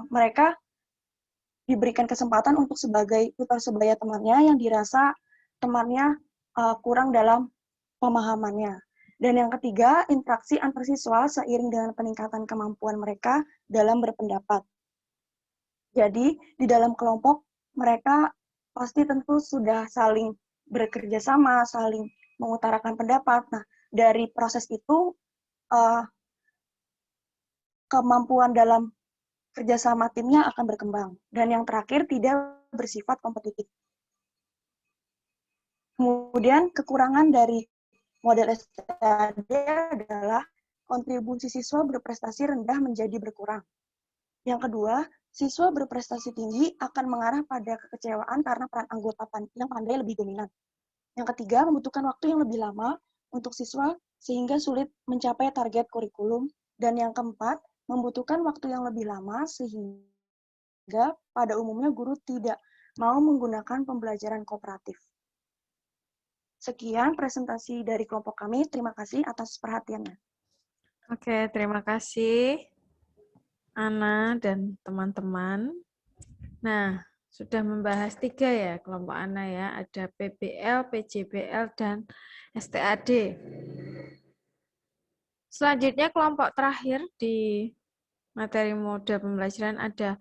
mereka diberikan kesempatan untuk sebagai tutor sebaya temannya yang dirasa temannya kurang dalam pemahamannya. Dan yang ketiga, interaksi antar siswa seiring dengan peningkatan kemampuan mereka dalam berpendapat. Jadi, di dalam kelompok, mereka pasti tentu sudah saling bekerja sama, saling mengutarakan pendapat. Nah, dari proses itu, kemampuan dalam kerjasama timnya akan berkembang. Dan yang terakhir, tidak bersifat kompetitif. Kemudian, kekurangan dari model STAD adalah kontribusi siswa berprestasi rendah menjadi berkurang. Yang kedua, siswa berprestasi tinggi akan mengarah pada kekecewaan karena peran anggota yang pandai lebih dominan. Yang ketiga, membutuhkan waktu yang lebih lama untuk siswa sehingga sulit mencapai target kurikulum. Dan yang keempat, membutuhkan waktu yang lebih lama sehingga pada umumnya guru tidak mau menggunakan pembelajaran kooperatif. Sekian presentasi dari kelompok kami. Terima kasih atas perhatiannya. Oke, terima kasih Ana dan teman-teman. Nah, sudah membahas 3 ya kelompok Ana ya. Ada PBL, PJBL, dan STAD. Selanjutnya kelompok terakhir di materi model pembelajaran ada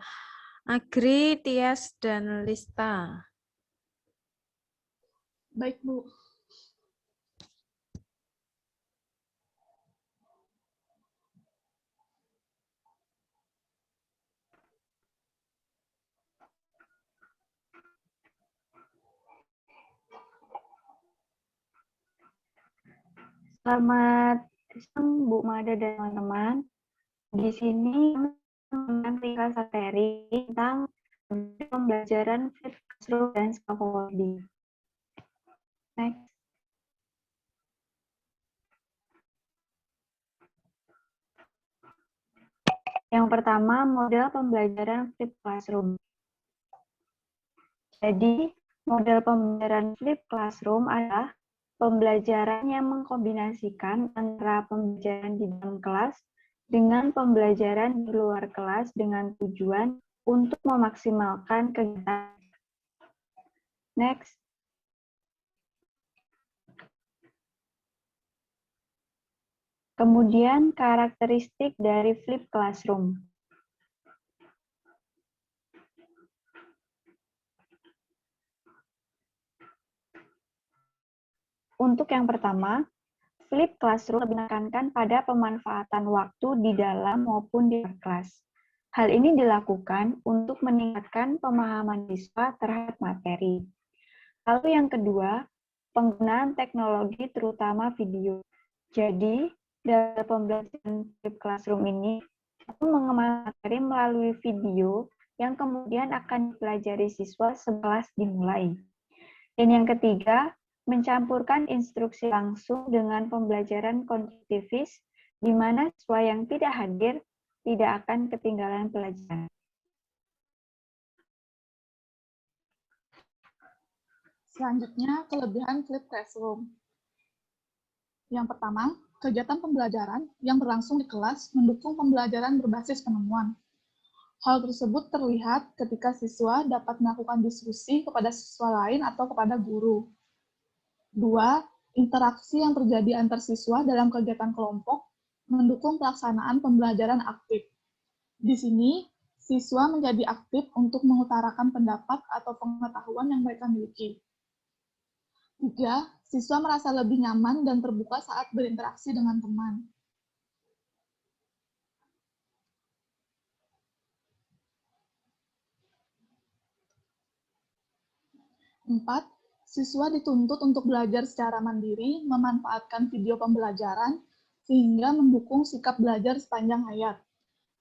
Agri, Tias, dan Lista. Baik, Bu. Selamat siang Bu Mada dan teman-teman. Di sini kami ringkas materi tentang pembelajaran flipped classroom dan scaffolding. Next. Yang pertama, model pembelajaran flipped classroom. Jadi, model pembelajaran flipped classroom adalah pembelajaran yang mengkombinasikan antara pembelajaran di dalam kelas dengan pembelajaran di luar kelas dengan tujuan untuk memaksimalkan kegiatan. Next. Kemudian karakteristik dari flipped classroom. Untuk yang pertama, flipped classroom lebih menekankan pada pemanfaatan waktu di dalam maupun di luar kelas. Hal ini dilakukan untuk meningkatkan pemahaman siswa terhadap materi. Lalu yang kedua, penggunaan teknologi terutama video. Jadi, dalam pembelajaran flipped classroom ini, mengemas materi melalui video yang kemudian akan dipelajari siswa setelah dimulai. Dan yang ketiga, mencampurkan instruksi langsung dengan pembelajaran konstruktivis, di mana siswa yang tidak hadir tidak akan ketinggalan pelajaran. Selanjutnya, kelebihan flipped classroom. Yang pertama, kegiatan pembelajaran yang berlangsung di kelas mendukung pembelajaran berbasis penemuan. Hal tersebut terlihat ketika siswa dapat melakukan diskusi kepada siswa lain atau kepada guru. 2. Interaksi yang terjadi antar siswa dalam kegiatan kelompok mendukung pelaksanaan pembelajaran aktif. Di sini, siswa menjadi aktif untuk mengutarakan pendapat atau pengetahuan yang mereka miliki. 3. Siswa merasa lebih nyaman dan terbuka saat berinteraksi dengan teman. 4. Siswa dituntut untuk belajar secara mandiri, memanfaatkan video pembelajaran, sehingga mendukung sikap belajar sepanjang hayat.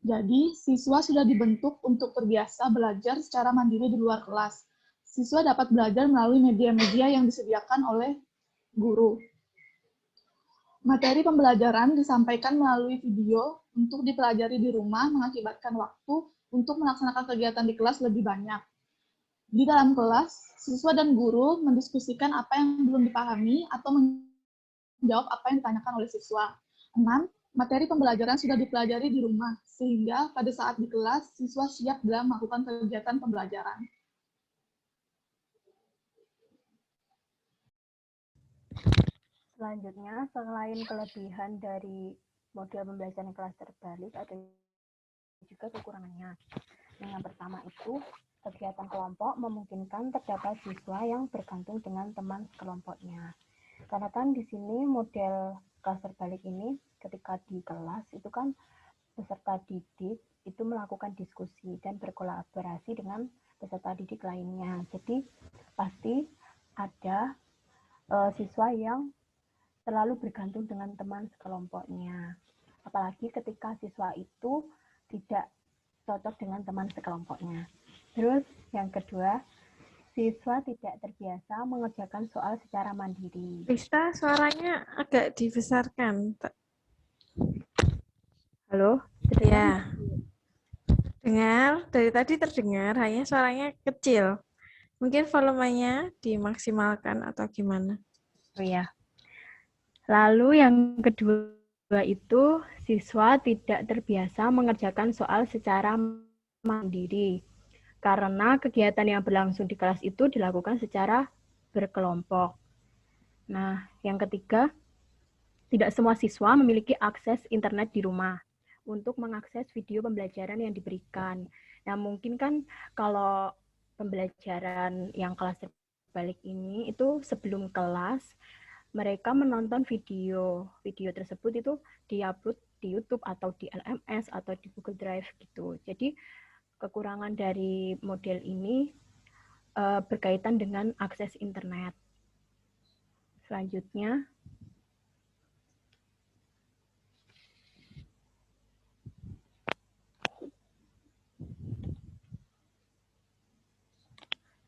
Jadi, siswa sudah dibentuk untuk terbiasa belajar secara mandiri di luar kelas. Siswa dapat belajar melalui media-media yang disediakan oleh guru. Materi pembelajaran disampaikan melalui video untuk dipelajari di rumah, mengakibatkan waktu untuk melaksanakan kegiatan di kelas lebih banyak. Di dalam kelas, siswa dan guru mendiskusikan apa yang belum dipahami atau menjawab apa yang ditanyakan oleh siswa. 6. Materi pembelajaran sudah dipelajari di rumah, sehingga pada saat di kelas, siswa siap dalam melakukan kegiatan pembelajaran. Selanjutnya, selain kelebihan dari model pembelajaran kelas terbalik, ada juga kekurangannya. Yang pertama itu, kegiatan kelompok memungkinkan terdapat siswa yang bergantung dengan teman kelompoknya. Karena kan di sini model kelas terbalik ini, ketika di kelas itu kan peserta didik itu melakukan diskusi dan berkolaborasi dengan peserta didik lainnya. Jadi pasti ada siswa yang selalu bergantung dengan teman sekelompoknya. Apalagi ketika siswa itu tidak cocok dengan teman sekelompoknya. Terus yang kedua, siswa tidak terbiasa mengerjakan soal secara mandiri. Lista, suaranya agak dibesarkan. Halo? Ya. Dengar, dari tadi terdengar, hanya suaranya kecil. Mungkin volumenya dimaksimalkan atau gimana? Oh ya. Lalu yang kedua itu, siswa tidak terbiasa mengerjakan soal secara mandiri. Karena kegiatan yang berlangsung di kelas itu dilakukan secara berkelompok. Nah, yang ketiga, tidak semua siswa memiliki akses internet di rumah. untuk mengakses video pembelajaran yang diberikan. Nah, mungkin kan kalau pembelajaran yang kelas terbalik ini itu sebelum kelas mereka menonton video tersebut itu diupload di YouTube atau di LMS atau di Google Drive gitu. Jadi kekurangan dari model ini berkaitan dengan akses internet. Selanjutnya,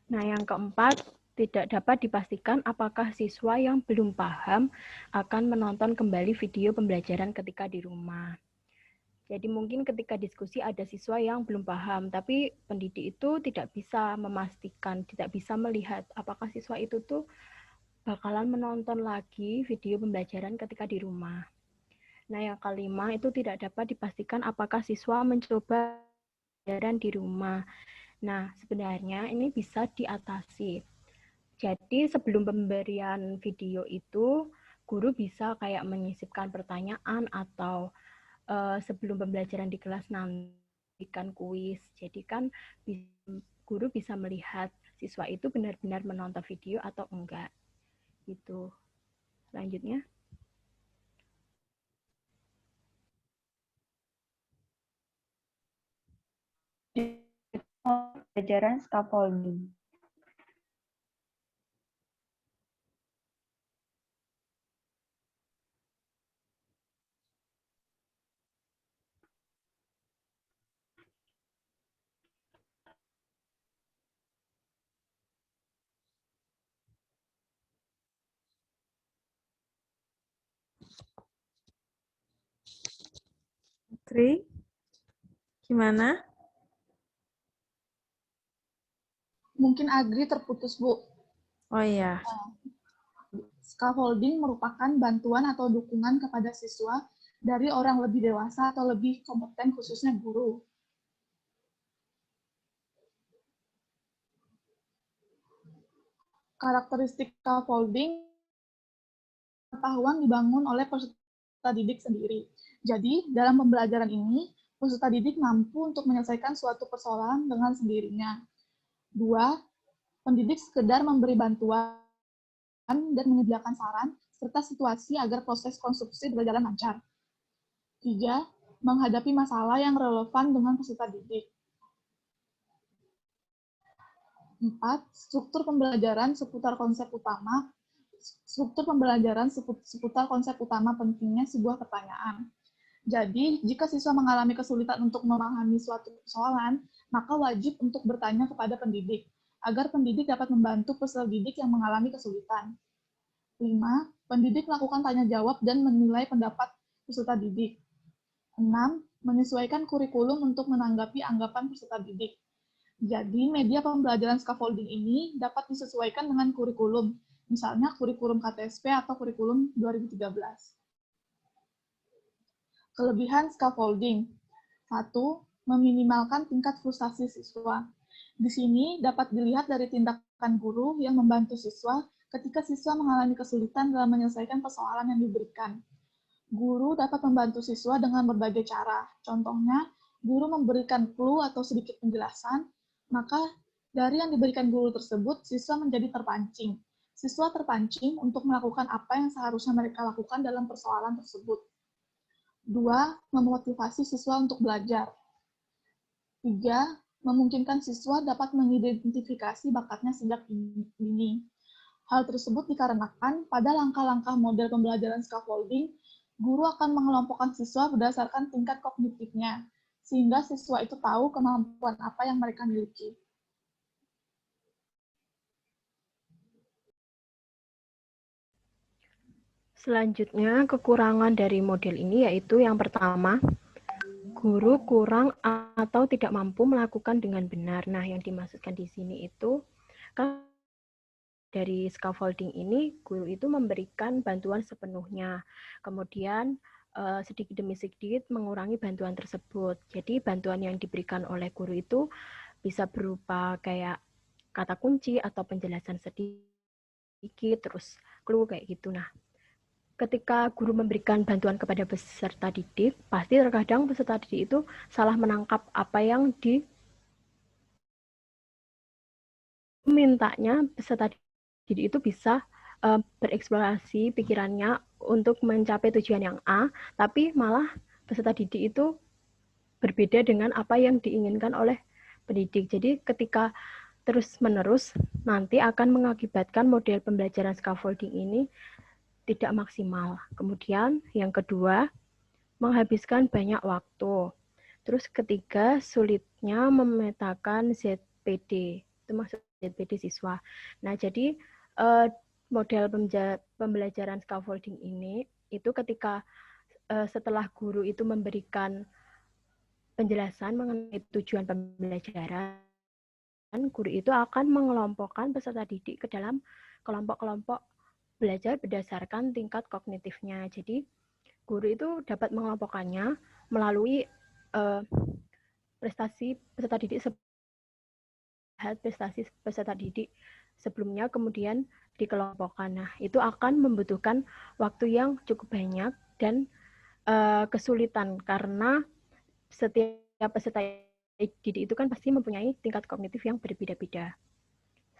nah yang keempat, tidak dapat dipastikan apakah siswa yang belum paham akan menonton kembali video pembelajaran ketika di rumah. Jadi mungkin ketika diskusi ada siswa yang belum paham, tapi pendidik itu tidak bisa memastikan, tidak bisa melihat apakah siswa itu tuh bakalan menonton lagi video pembelajaran ketika di rumah. Nah, yang kelima itu tidak dapat dipastikan apakah siswa mencoba pembelajaran di rumah. Nah, sebenarnya ini bisa diatasi. Jadi sebelum pemberian video itu, guru bisa kayak menyisipkan pertanyaan atau sebelum pembelajaran di kelas nantikan kuis. Jadi kan guru bisa melihat siswa itu benar-benar menonton video atau enggak. Gitu. Selanjutnya. Pembelajaran scaffolding. Tri, gimana? Mungkin Agri terputus, Bu. Oh iya. Scaffolding merupakan bantuan atau dukungan kepada siswa dari orang lebih dewasa atau lebih kompeten, khususnya guru. Karakteristik scaffolding, pengetahuan dibangun oleh peserta didik sendiri. Jadi, dalam pembelajaran ini, peserta didik mampu untuk menyelesaikan suatu persoalan dengan sendirinya. 2. Pendidik sekedar memberi bantuan dan menyediakan saran, serta situasi agar proses konstruksi berjalan lancar. 3. Menghadapi masalah yang relevan dengan peserta didik. 4. Struktur pembelajaran seputar konsep utama. Struktur pembelajaran seputar konsep utama pentingnya sebuah pertanyaan. Jadi, jika siswa mengalami kesulitan untuk memahami suatu persoalan, maka wajib untuk bertanya kepada pendidik, agar pendidik dapat membantu peserta didik yang mengalami kesulitan. 5. Pendidik melakukan tanya jawab dan menilai pendapat peserta didik. 6. Menyesuaikan kurikulum untuk menanggapi anggapan peserta didik. Jadi, media pembelajaran scaffolding ini dapat disesuaikan dengan kurikulum, misalnya kurikulum KTSP atau kurikulum 2013. Kelebihan scaffolding. 1. Meminimalkan tingkat frustasi siswa. Di sini dapat dilihat dari tindakan guru yang membantu siswa ketika siswa mengalami kesulitan dalam menyelesaikan persoalan yang diberikan. Guru dapat membantu siswa dengan berbagai cara. Contohnya, guru memberikan clue atau sedikit penjelasan, maka dari yang diberikan guru tersebut, siswa menjadi terpancing. Siswa terpancing untuk melakukan apa yang seharusnya mereka lakukan dalam persoalan tersebut. 2. Memotivasi siswa untuk belajar. 3. Memungkinkan siswa dapat mengidentifikasi bakatnya sejak dini. Hal tersebut dikarenakan pada langkah-langkah model pembelajaran scaffolding, guru akan mengelompokkan siswa berdasarkan tingkat kognitifnya, sehingga siswa itu tahu kemampuan apa yang mereka miliki. Selanjutnya, kekurangan dari model ini yaitu yang pertama, guru kurang atau tidak mampu melakukan dengan benar. Nah, yang dimaksudkan di sini itu kan dari scaffolding ini, guru itu memberikan bantuan sepenuhnya. Kemudian, sedikit demi sedikit mengurangi bantuan tersebut. Jadi, bantuan yang diberikan oleh guru itu bisa berupa kayak kata kunci atau penjelasan sedikit, terus clue kayak gitu. Nah, ketika guru memberikan bantuan kepada peserta didik, pasti terkadang peserta didik itu salah menangkap apa yang dimintanya. Peserta didik itu bisa bereksplorasi pikirannya untuk mencapai tujuan yang A, tapi malah peserta didik itu berbeda dengan apa yang diinginkan oleh pendidik. Jadi ketika terus-menerus nanti akan mengakibatkan model pembelajaran scaffolding ini tidak maksimal. Kemudian yang kedua, menghabiskan banyak waktu. Terus ketiga, sulitnya memetakan ZPD, itu maksud ZPD siswa. Nah, jadi model pembelajaran scaffolding ini itu ketika setelah guru itu memberikan penjelasan mengenai tujuan pembelajaran, guru itu akan mengelompokkan peserta didik ke dalam kelompok-kelompok belajar berdasarkan tingkat kognitifnya. Jadi guru itu dapat mengelompokkannya melalui prestasi peserta didik sebelumnya, kemudian dikelompokkan. Nah, itu akan membutuhkan waktu yang cukup banyak dan kesulitan karena setiap peserta didik itu kan pasti mempunyai tingkat kognitif yang berbeda-beda.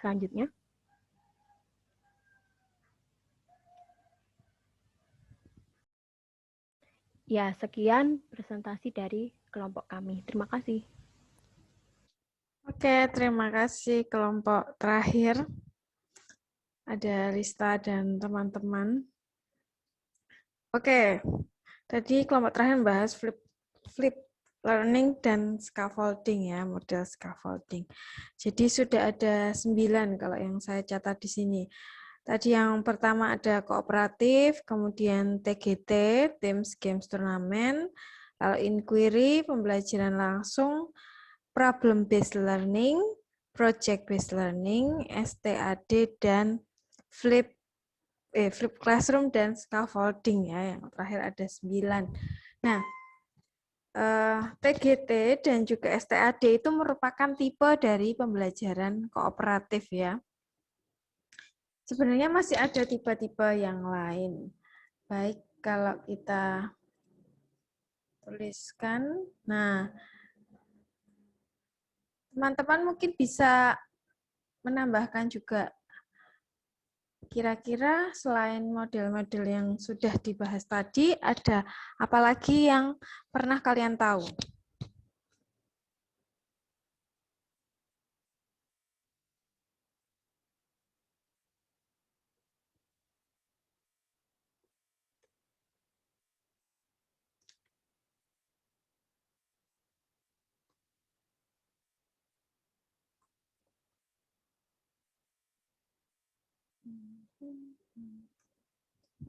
Selanjutnya. Ya, sekian presentasi dari kelompok kami. Terima kasih. Oke, terima kasih kelompok terakhir. Ada Rista dan teman-teman. Oke, tadi kelompok terakhir membahas flip learning dan scaffolding ya, model scaffolding. Jadi sudah ada 9 kalau yang saya catat di sini. Tadi yang pertama ada kooperatif, kemudian TGT, Teams Games Turnamen, lalu inquiry, pembelajaran langsung, problem based learning, project based learning, STAD, dan flip classroom dan scaffolding ya. Yang terakhir ada 9. Nah, TGT dan juga STAD itu merupakan tipe dari pembelajaran kooperatif ya. Sebenarnya masih ada tipe-tipe yang lain. Baik, kalau kita tuliskan. Nah, teman-teman mungkin bisa menambahkan juga kira-kira selain model-model yang sudah dibahas tadi, ada apa lagi yang pernah kalian tahu?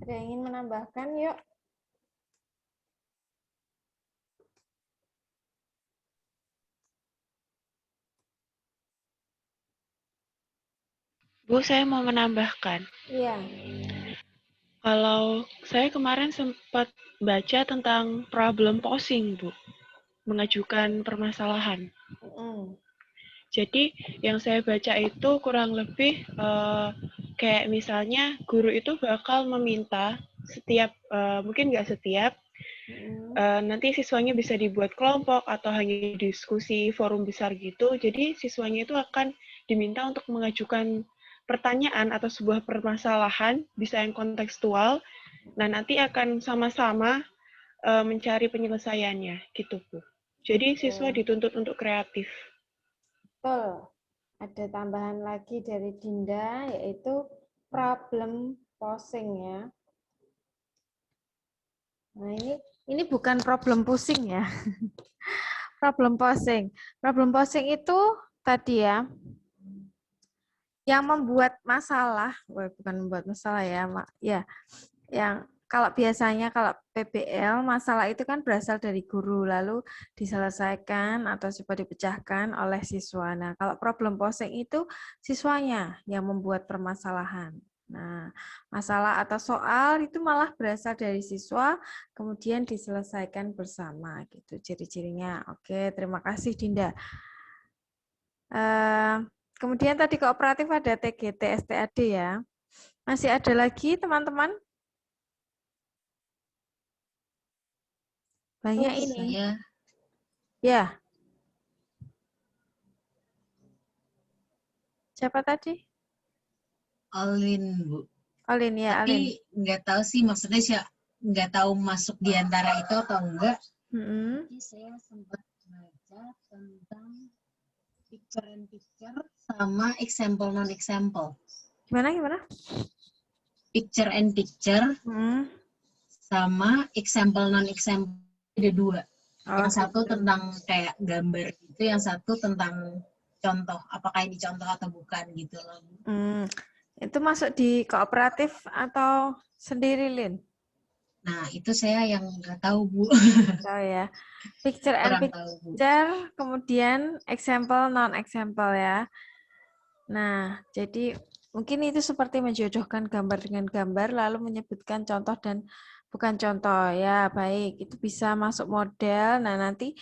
Ada yang ingin menambahkan? Yuk. Bu, saya mau menambahkan. Iya. Kalau saya kemarin sempat baca tentang problem posing, Bu. Mengajukan permasalahan. Jadi yang saya baca itu kurang lebih kayak misalnya guru itu bakal meminta setiap, mungkin nggak setiap, nanti siswanya bisa dibuat kelompok atau hanya diskusi forum besar gitu. Jadi siswanya itu akan diminta untuk mengajukan pertanyaan atau sebuah permasalahan, bisa yang kontekstual. Nah, nanti akan sama-sama mencari penyelesaiannya, gitu Bu. Jadi siswa dituntut untuk kreatif. Betul. Ada tambahan lagi dari Dinda, yaitu problem posing ya. Nah, ini bukan problem pusing ya. Problem posing. Problem posing itu tadi ya, yang membuat masalah, bukan membuat masalah ya, Mak. Ya, yang kalau biasanya kalau PBL masalah itu kan berasal dari guru lalu diselesaikan atau coba dipecahkan oleh siswa. Nah, kalau problem posing itu siswanya yang membuat permasalahan. Nah, masalah atau soal itu malah berasal dari siswa kemudian diselesaikan bersama gitu ciri-cirinya. Oke, terima kasih Dinda. Kemudian tadi kooperatif ada TGT, STAD ya. Masih ada lagi teman-teman? Banyak ini. Saya Ya. Siapa tadi? Olin, Bu. Olin, ya, Olin. Tapi nggak tahu sih maksudnya nggak tahu masuk di antara itu atau enggak. Tapi saya sempat baca tentang picture and picture sama example non example. Gimana? Picture and picture sama example non example, ada dua. Yang satu tentang kayak gambar gitu, yang satu tentang contoh, apakah ini contoh atau bukan gitu loh. Itu masuk di kooperatif atau sendiri, Lin? Nah, itu saya yang nggak tahu, Bu. Tahu ya. Picture and picture, kemudian example, non-example ya. Nah, jadi mungkin itu seperti menjodohkan gambar dengan gambar, lalu menyebutkan contoh dan bukan contoh. Ya, baik. Itu bisa masuk model. Nah, nanti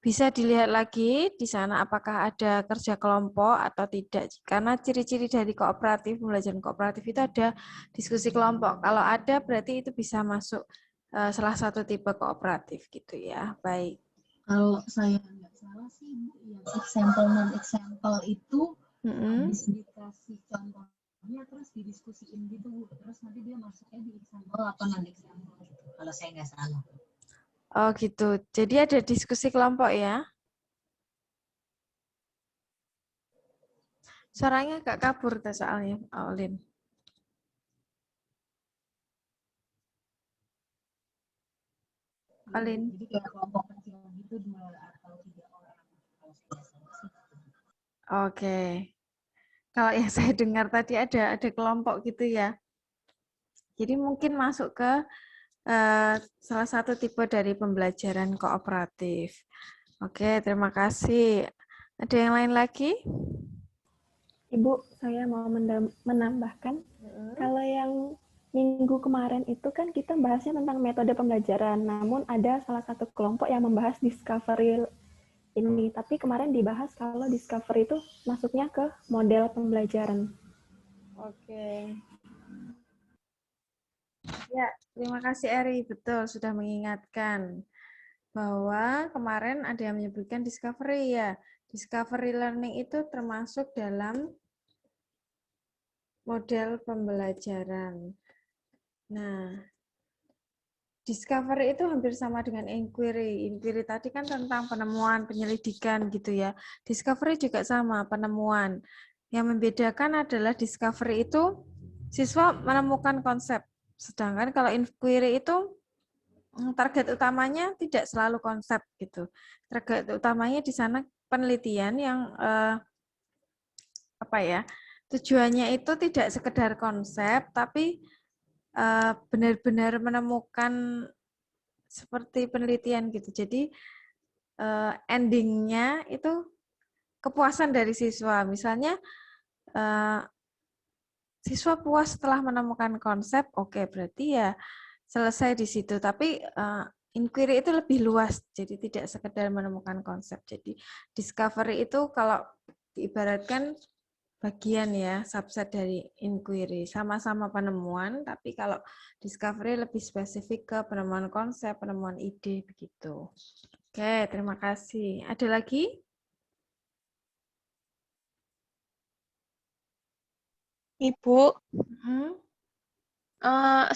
bisa dilihat lagi di sana apakah ada kerja kelompok atau tidak. Karena ciri-ciri dari kooperatif, pembelajaran kooperatif itu ada diskusi kelompok. Kalau ada berarti itu bisa masuk salah satu tipe kooperatif gitu ya. Baik. Kalau saya nggak salah sih, Bu, yang example non-example itu habis dikasih contohnya terus didiskusiin gitu, Bu. Terus nanti dia masuknya di example atau non-example gitu. Kalau saya nggak salah. Oh gitu. Jadi ada diskusi kelompok ya? Suaranya agak kabur soalnya, Olin. Olin. Jadi kayak kelompok kecil gitu 2 atau 3 orang. Oke. Kalau yang saya dengar tadi ada kelompok gitu ya. Jadi mungkin masuk ke salah satu tipe dari pembelajaran kooperatif. Oke, terima kasih. Ada yang lain lagi? Ibu, saya mau menambahkan, kalau yang minggu kemarin itu kan kita bahasnya tentang metode pembelajaran, namun ada salah satu kelompok yang membahas discovery ini, tapi kemarin dibahas kalau discovery itu masuknya ke model pembelajaran. Oke. Ya, terima kasih Eri, betul sudah mengingatkan bahwa kemarin ada yang menyebutkan discovery ya. Discovery learning itu termasuk dalam model pembelajaran. Nah, discovery itu hampir sama dengan inquiry. Inquiry tadi kan tentang penemuan, penyelidikan gitu ya. Discovery juga sama, penemuan. Yang membedakan adalah discovery itu siswa menemukan konsep. Sedangkan kalau inquiry itu target utamanya tidak selalu konsep gitu. Target utamanya di sana penelitian yang tujuannya itu tidak sekedar konsep, tapi benar-benar menemukan seperti penelitian gitu. Jadi endingnya itu kepuasan dari siswa. Misalnya siswa puas setelah menemukan konsep, oke, berarti ya selesai di situ. Tapi inquiry itu lebih luas, jadi tidak sekedar menemukan konsep. Jadi discovery itu kalau diibaratkan bagian ya, subset dari inquiry. Sama-sama penemuan, tapi kalau discovery lebih spesifik ke penemuan konsep, penemuan ide, begitu. Oke, terima kasih. Ada lagi? Ibu,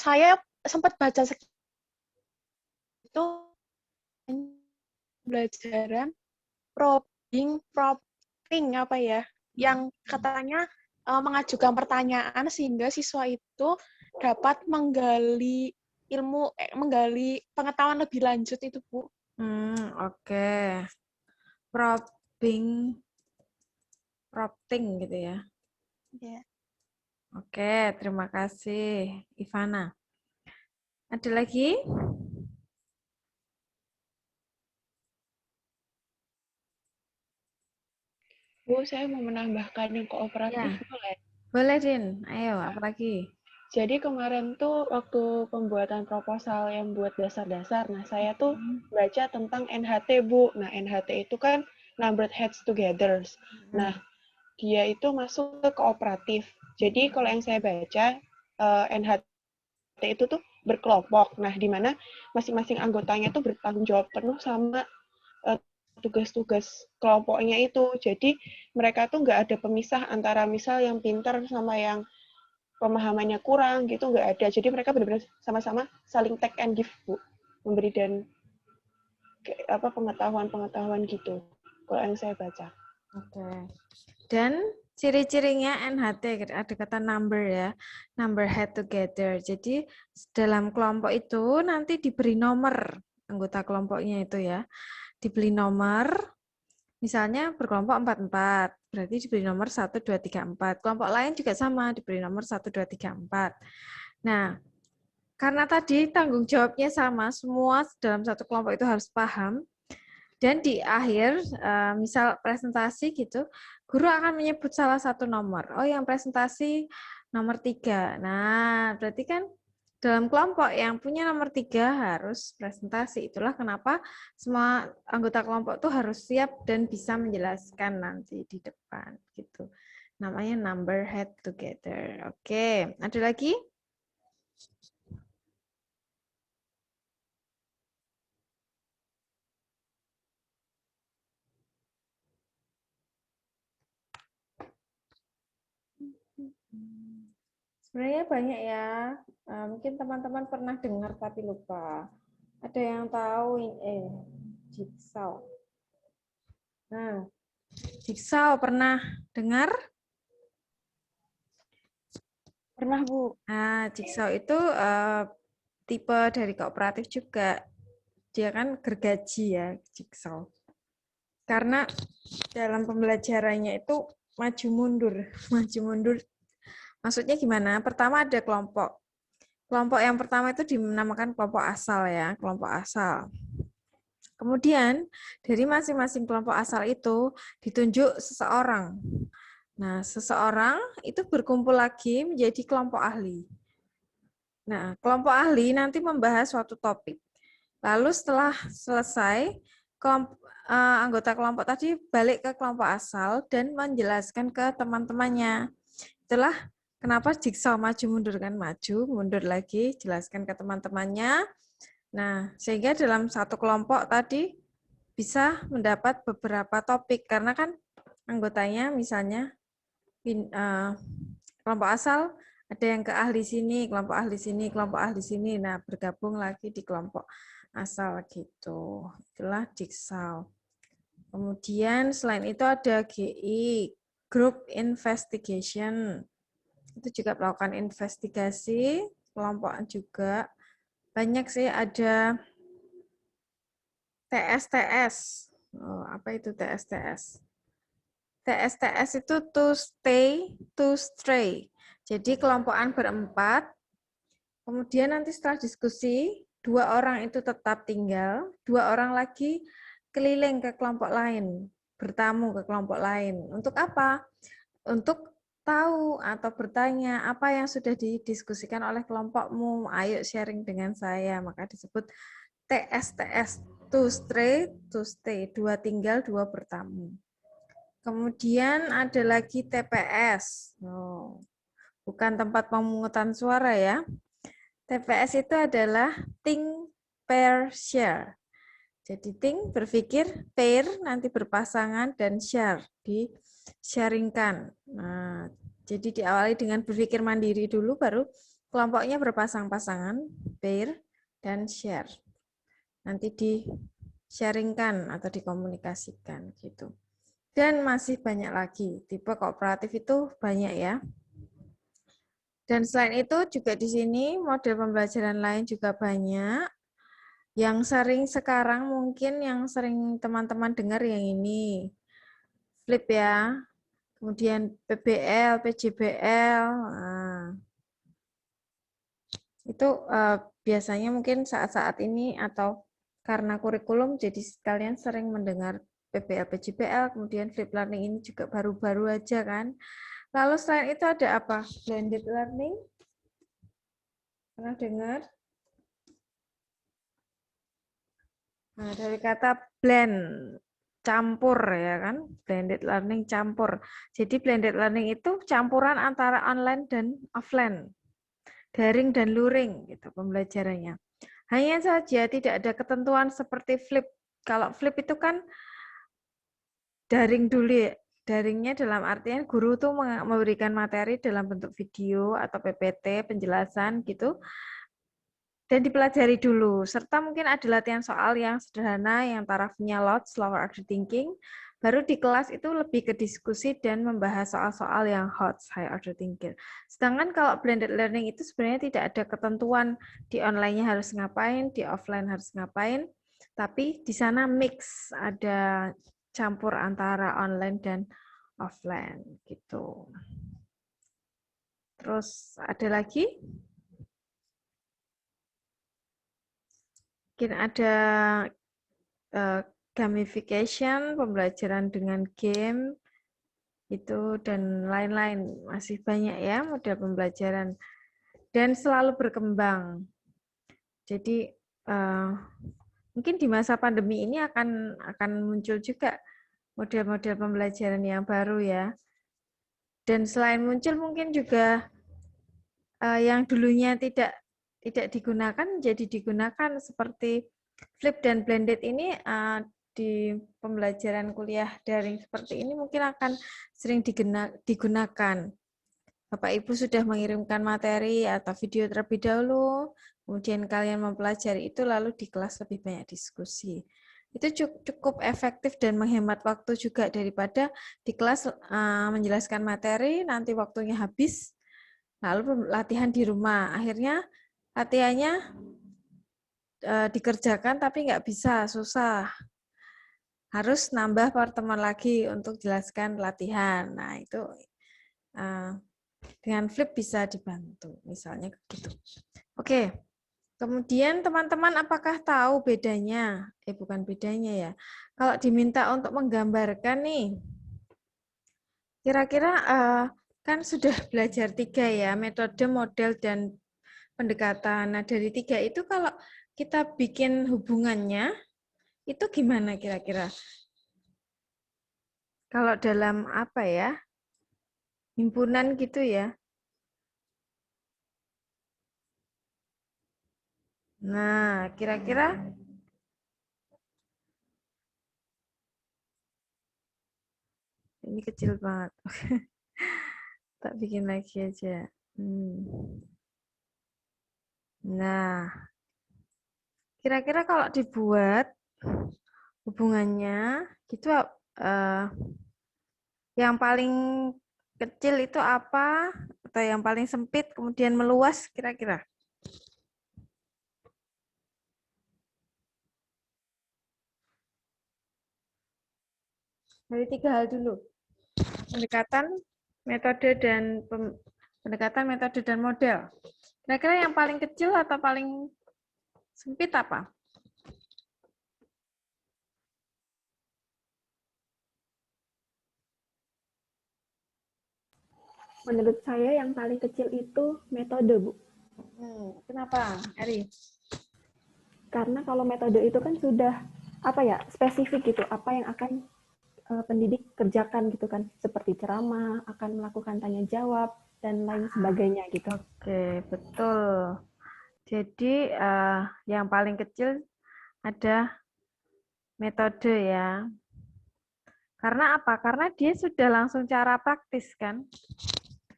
saya sempat baca itu pembelajaran probing apa ya, yang katanya mengajukan pertanyaan sehingga siswa itu dapat menggali ilmu, menggali pengetahuan lebih lanjut itu, Bu. Oke. Prompting gitu ya. Yeah. Oke, terima kasih, Ivana. Ada lagi? Bu, saya mau menambahkan yang kooperatif, boleh? Boleh, Din. Ayo, apa lagi? Jadi kemarin tuh waktu pembuatan proposal yang buat dasar-dasar, nah saya tuh baca tentang NHT, Bu. Nah, NHT itu kan Numbered Heads Together. Nah, dia itu masuk ke kooperatif. Jadi kalau yang saya baca, NHT itu tuh berkelompok. Nah, di mana masing-masing anggotanya tuh bertanggung jawab penuh sama tugas-tugas kelompoknya itu. Jadi mereka tuh nggak ada pemisah antara misal yang pintar sama yang pemahamannya kurang gitu, nggak ada. Jadi mereka benar-benar sama-sama saling take and give, Bu. Memberi dan pengetahuan-pengetahuan gitu. Kalau yang saya baca. Oke. Dan ciri-cirinya NHT, ada kata number ya, number head together. Jadi dalam kelompok itu nanti diberi nomor anggota kelompoknya itu ya. Diberi nomor, misalnya berkelompok 4-4, berarti diberi nomor 1, 2, 3, 4. Kelompok lain juga sama, diberi nomor 1, 2, 3, 4. Nah, karena tadi tanggung jawabnya sama, semua dalam satu kelompok itu harus paham. Dan di akhir, misal presentasi gitu, guru akan menyebut salah satu nomor. Oh, yang presentasi nomor 3. Nah, berarti kan dalam kelompok yang punya nomor 3 harus presentasi. Itulah kenapa semua anggota kelompok itu harus siap dan bisa menjelaskan nanti di depan. Gitu. Namanya number head together. Oke, ada lagi? Sebenarnya banyak ya, mungkin teman-teman pernah dengar tapi lupa. Ada yang tahu jigsaw. Nah, jigsaw pernah dengar? Pernah, Bu. Nah, jigsaw itu tipe dari kooperatif juga. Dia kan gergaji ya, jigsaw. Karena dalam pembelajarannya itu maju mundur. Maju mundur. Maksudnya gimana? Pertama ada kelompok. Kelompok yang pertama itu dinamakan kelompok asal ya, kelompok asal. Kemudian dari masing-masing kelompok asal itu ditunjuk seseorang. Nah, seseorang itu berkumpul lagi menjadi kelompok ahli. Nah, kelompok ahli nanti membahas suatu topik. Lalu setelah selesai, anggota kelompok tadi balik ke kelompok asal dan menjelaskan ke teman-temannya. Itulah kenapa jigsaw maju mundur kan, maju mundur lagi, jelaskan ke teman-temannya. Nah, sehingga dalam satu kelompok tadi bisa mendapat beberapa topik karena kan anggotanya misalnya kelompok asal ada yang ke ahli sini, kelompok ahli sini, kelompok ahli sini. Nah, bergabung lagi di kelompok asal gitu. Itulah jigsaw. Kemudian selain itu ada GI, Group Investigation. Itu juga melakukan investigasi, kelompok juga. Banyak sih, ada TSTS. Oh, apa itu TSTS? TSTS itu to stay, to stray. Jadi kelompokan berempat, kemudian nanti setelah diskusi, 2 orang itu tetap tinggal, 2 orang lagi keliling ke kelompok lain, bertamu ke kelompok lain. Untuk apa? Untuk tahu atau bertanya apa yang sudah didiskusikan oleh kelompokmu, ayo sharing dengan saya, maka disebut TSTS, to stray, to stay, 2 tinggal, 2 bertamu. Kemudian ada lagi TPS, bukan tempat pemungutan suara ya. TPS itu adalah think, pair, share. Jadi think, berpikir, pair, nanti berpasangan, dan share, di-sharingkan. Nah, jadi diawali dengan berpikir mandiri dulu, baru kelompoknya berpasang-pasangan, pair, dan share. Nanti di-sharingkan atau dikomunikasikan gitu. Dan masih banyak lagi, tipe kooperatif itu banyak ya. Dan selain itu juga di sini model pembelajaran lain juga banyak. Yang sering sekarang mungkin yang sering teman-teman dengar yang ini. Flip ya. Kemudian PBL, PJBL. Nah, itu biasanya mungkin saat-saat ini atau karena kurikulum jadi kalian sering mendengar PBL, PJBL, kemudian flip learning ini juga baru-baru aja kan. Lalu selain itu ada apa? Blended learning. Pernah dengar? Nah, dari kata blend, campur ya kan? Blended learning campur. Jadi blended learning itu campuran antara online dan offline. daring dan luring gitu pembelajarannya. Hanya saja tidak ada ketentuan seperti flip. Kalau flip itu kan daring dulu ya. Daringnya dalam artian guru tuh memberikan materi dalam bentuk video atau PPT, penjelasan gitu, dan dipelajari dulu. Serta mungkin ada latihan soal yang sederhana, yang tarafnya LOTS, lower order thinking. Baru di kelas itu lebih ke diskusi dan membahas soal-soal yang HOTS, high order thinking. Sedangkan kalau blended learning itu sebenarnya tidak ada ketentuan di online-nya harus ngapain, di offline harus ngapain, tapi di sana mix, ada campur antara online dan offline gitu. Terus ada lagi? Mungkin ada gamification, pembelajaran dengan game itu dan lain-lain. Masih banyak ya model pembelajaran dan selalu berkembang. Jadi mungkin di masa pandemi ini akan muncul juga model-model pembelajaran yang baru ya. Dan selain muncul mungkin juga yang dulunya tidak digunakan jadi digunakan seperti flip dan blended ini di pembelajaran kuliah daring seperti ini mungkin akan sering digunakan. Bapak Ibu sudah mengirimkan materi atau video terlebih dahulu, kemudian kalian mempelajari itu lalu di kelas lebih banyak diskusi. Itu cukup efektif dan menghemat waktu juga daripada di kelas menjelaskan materi, nanti waktunya habis, lalu latihan di rumah. Akhirnya latihannya dikerjakan tapi nggak bisa, susah. Harus nambah pertemuan lagi untuk jelaskan latihan. Nah, itu dengan flip bisa dibantu, misalnya gitu. Oke. Kemudian teman-teman apakah tahu bedanya? Bukan bedanya ya. Kalau diminta untuk menggambarkan nih, kira-kira kan sudah belajar 3 ya, metode, model, dan pendekatan. Nah, dari 3 itu kalau kita bikin hubungannya, itu gimana kira-kira? Kalau dalam apa ya? Himpunan gitu ya. Nah, kira-kira ini kecil banget. Tak bikin lagi aja. Nah, kira-kira kalau dibuat hubungannya gitu yang paling kecil itu apa atau yang paling sempit kemudian meluas kira-kira? Dari 3 hal dulu. Pendekatan, metode dan model. Kira-kira yang paling kecil atau paling sempit apa? Menurut saya yang paling kecil itu metode, Bu. Kenapa, Eri? Karena kalau metode itu kan sudah spesifik gitu, apa yang akan pendidik kerjakan gitu kan, seperti ceramah, akan melakukan tanya jawab dan lain sebagainya gitu. Oke, betul. Jadi yang paling kecil ada metode ya. Karena apa? Karena dia sudah langsung cara praktis kan.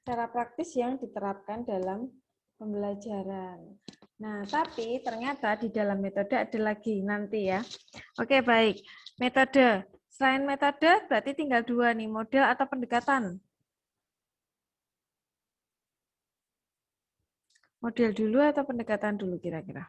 Cara praktis yang diterapkan dalam pembelajaran. Nah, tapi ternyata di dalam metode ada lagi nanti ya. Oke, baik. Metode. Selain metode, berarti tinggal 2 nih, model atau pendekatan. Model dulu atau pendekatan dulu kira-kira?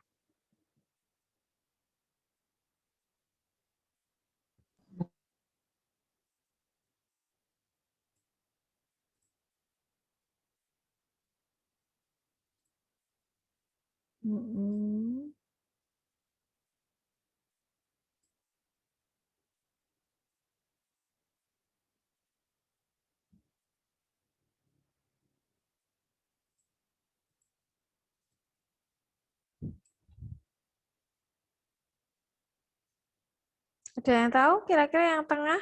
Ada yang tahu kira-kira yang tengah?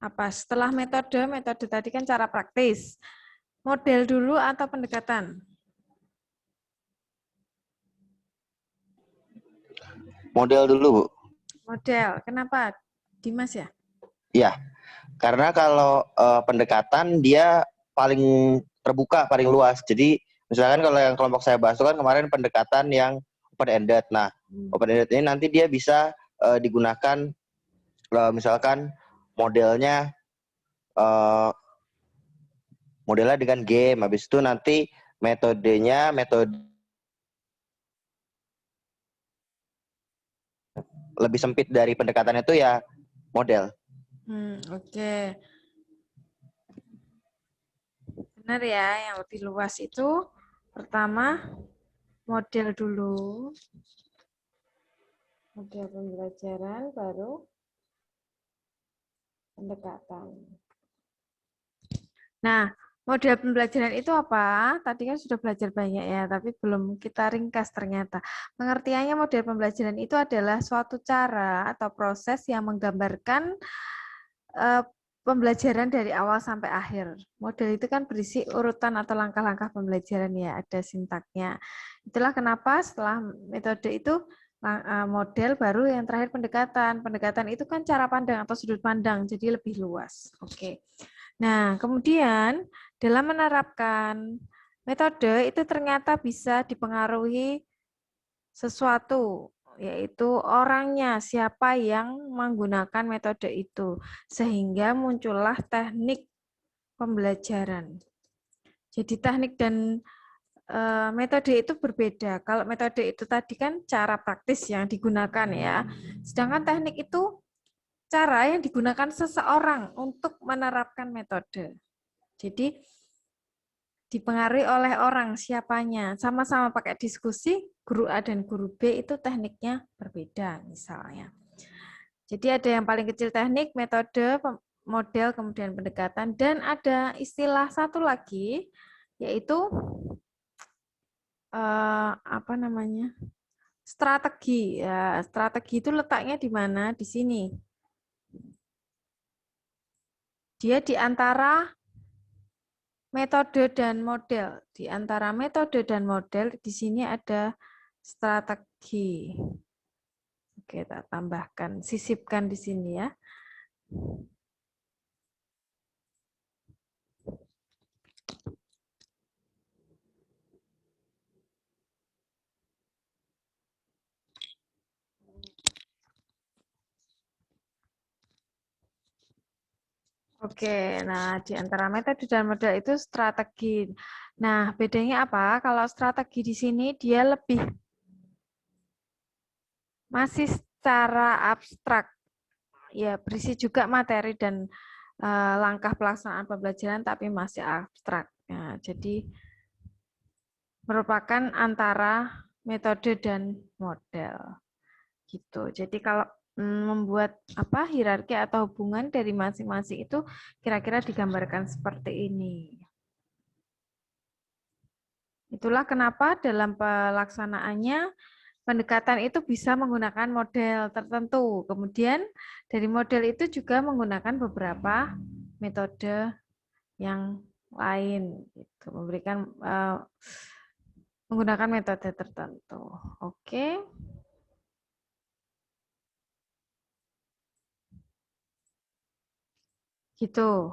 Apa? Setelah metode tadi kan cara praktis. Model dulu atau pendekatan? Model dulu, Bu. Model. Kenapa? Dimas ya? Iya, karena kalau pendekatan dia paling terbuka, paling luas. Jadi misalkan kalau yang kelompok saya bahas itu kan kemarin pendekatan yang open-ended. Nah, open-ended ini nanti dia bisa digunakan misalkan modelnya dengan game. Habis itu nanti metodenya lebih sempit dari pendekatan itu ya model. Oke. Benar ya, yang lebih luas itu pertama model dulu. Model pembelajaran, baru pendekatan. Nah, model pembelajaran itu apa? Tadi kan sudah belajar banyak ya, tapi belum kita ringkas ternyata. Pengertiannya model pembelajaran itu adalah suatu cara atau proses yang menggambarkan pembelajaran dari awal sampai akhir. Model itu kan berisi urutan atau langkah-langkah pembelajaran ya, ada sintaknya. Itulah kenapa setelah metode itu model baru yang terakhir pendekatan. Pendekatan itu kan cara pandang atau sudut pandang, jadi lebih luas. Oke. Nah, kemudian dalam menerapkan metode itu ternyata bisa dipengaruhi sesuatu, yaitu orangnya, siapa yang menggunakan metode itu, sehingga muncullah teknik pembelajaran. Jadi teknik dan metode itu berbeda. Kalau metode itu tadi kan cara praktis yang digunakan ya, sedangkan teknik itu cara yang digunakan seseorang untuk menerapkan metode. Jadi dipengaruhi oleh orang, siapanya. Sama-sama pakai diskusi, guru A dan guru B itu tekniknya berbeda misalnya. Jadi ada yang paling kecil teknik, metode, model, kemudian pendekatan, dan ada istilah satu lagi, yaitu apa namanya? Strategi. Ya, strategi itu letaknya di mana? Di sini. Dia di antara metode dan model. Di antara metode dan model, di sini ada strategi. Oke, kita tambahkan, sisipkan di sini ya. Oke, nah di antara metode dan model itu strategi. Nah, bedanya apa? Kalau strategi di sini dia lebih masih secara abstrak. Ya, berisi juga materi dan langkah pelaksanaan pembelajaran tapi masih abstrak. Ya, jadi merupakan antara metode dan model. Gitu. Jadi kalau membuat hierarki atau hubungan dari masing-masing itu kira-kira digambarkan seperti ini. Itulah kenapa dalam pelaksanaannya pendekatan itu bisa menggunakan model tertentu. Kemudian dari model itu juga menggunakan beberapa metode yang lain, gitu. Memberikan menggunakan metode tertentu. Oke. Gitu.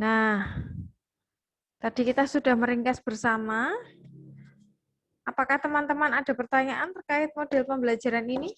Nah, tadi kita sudah meringkas bersama. Apakah teman-teman ada pertanyaan terkait model pembelajaran ini?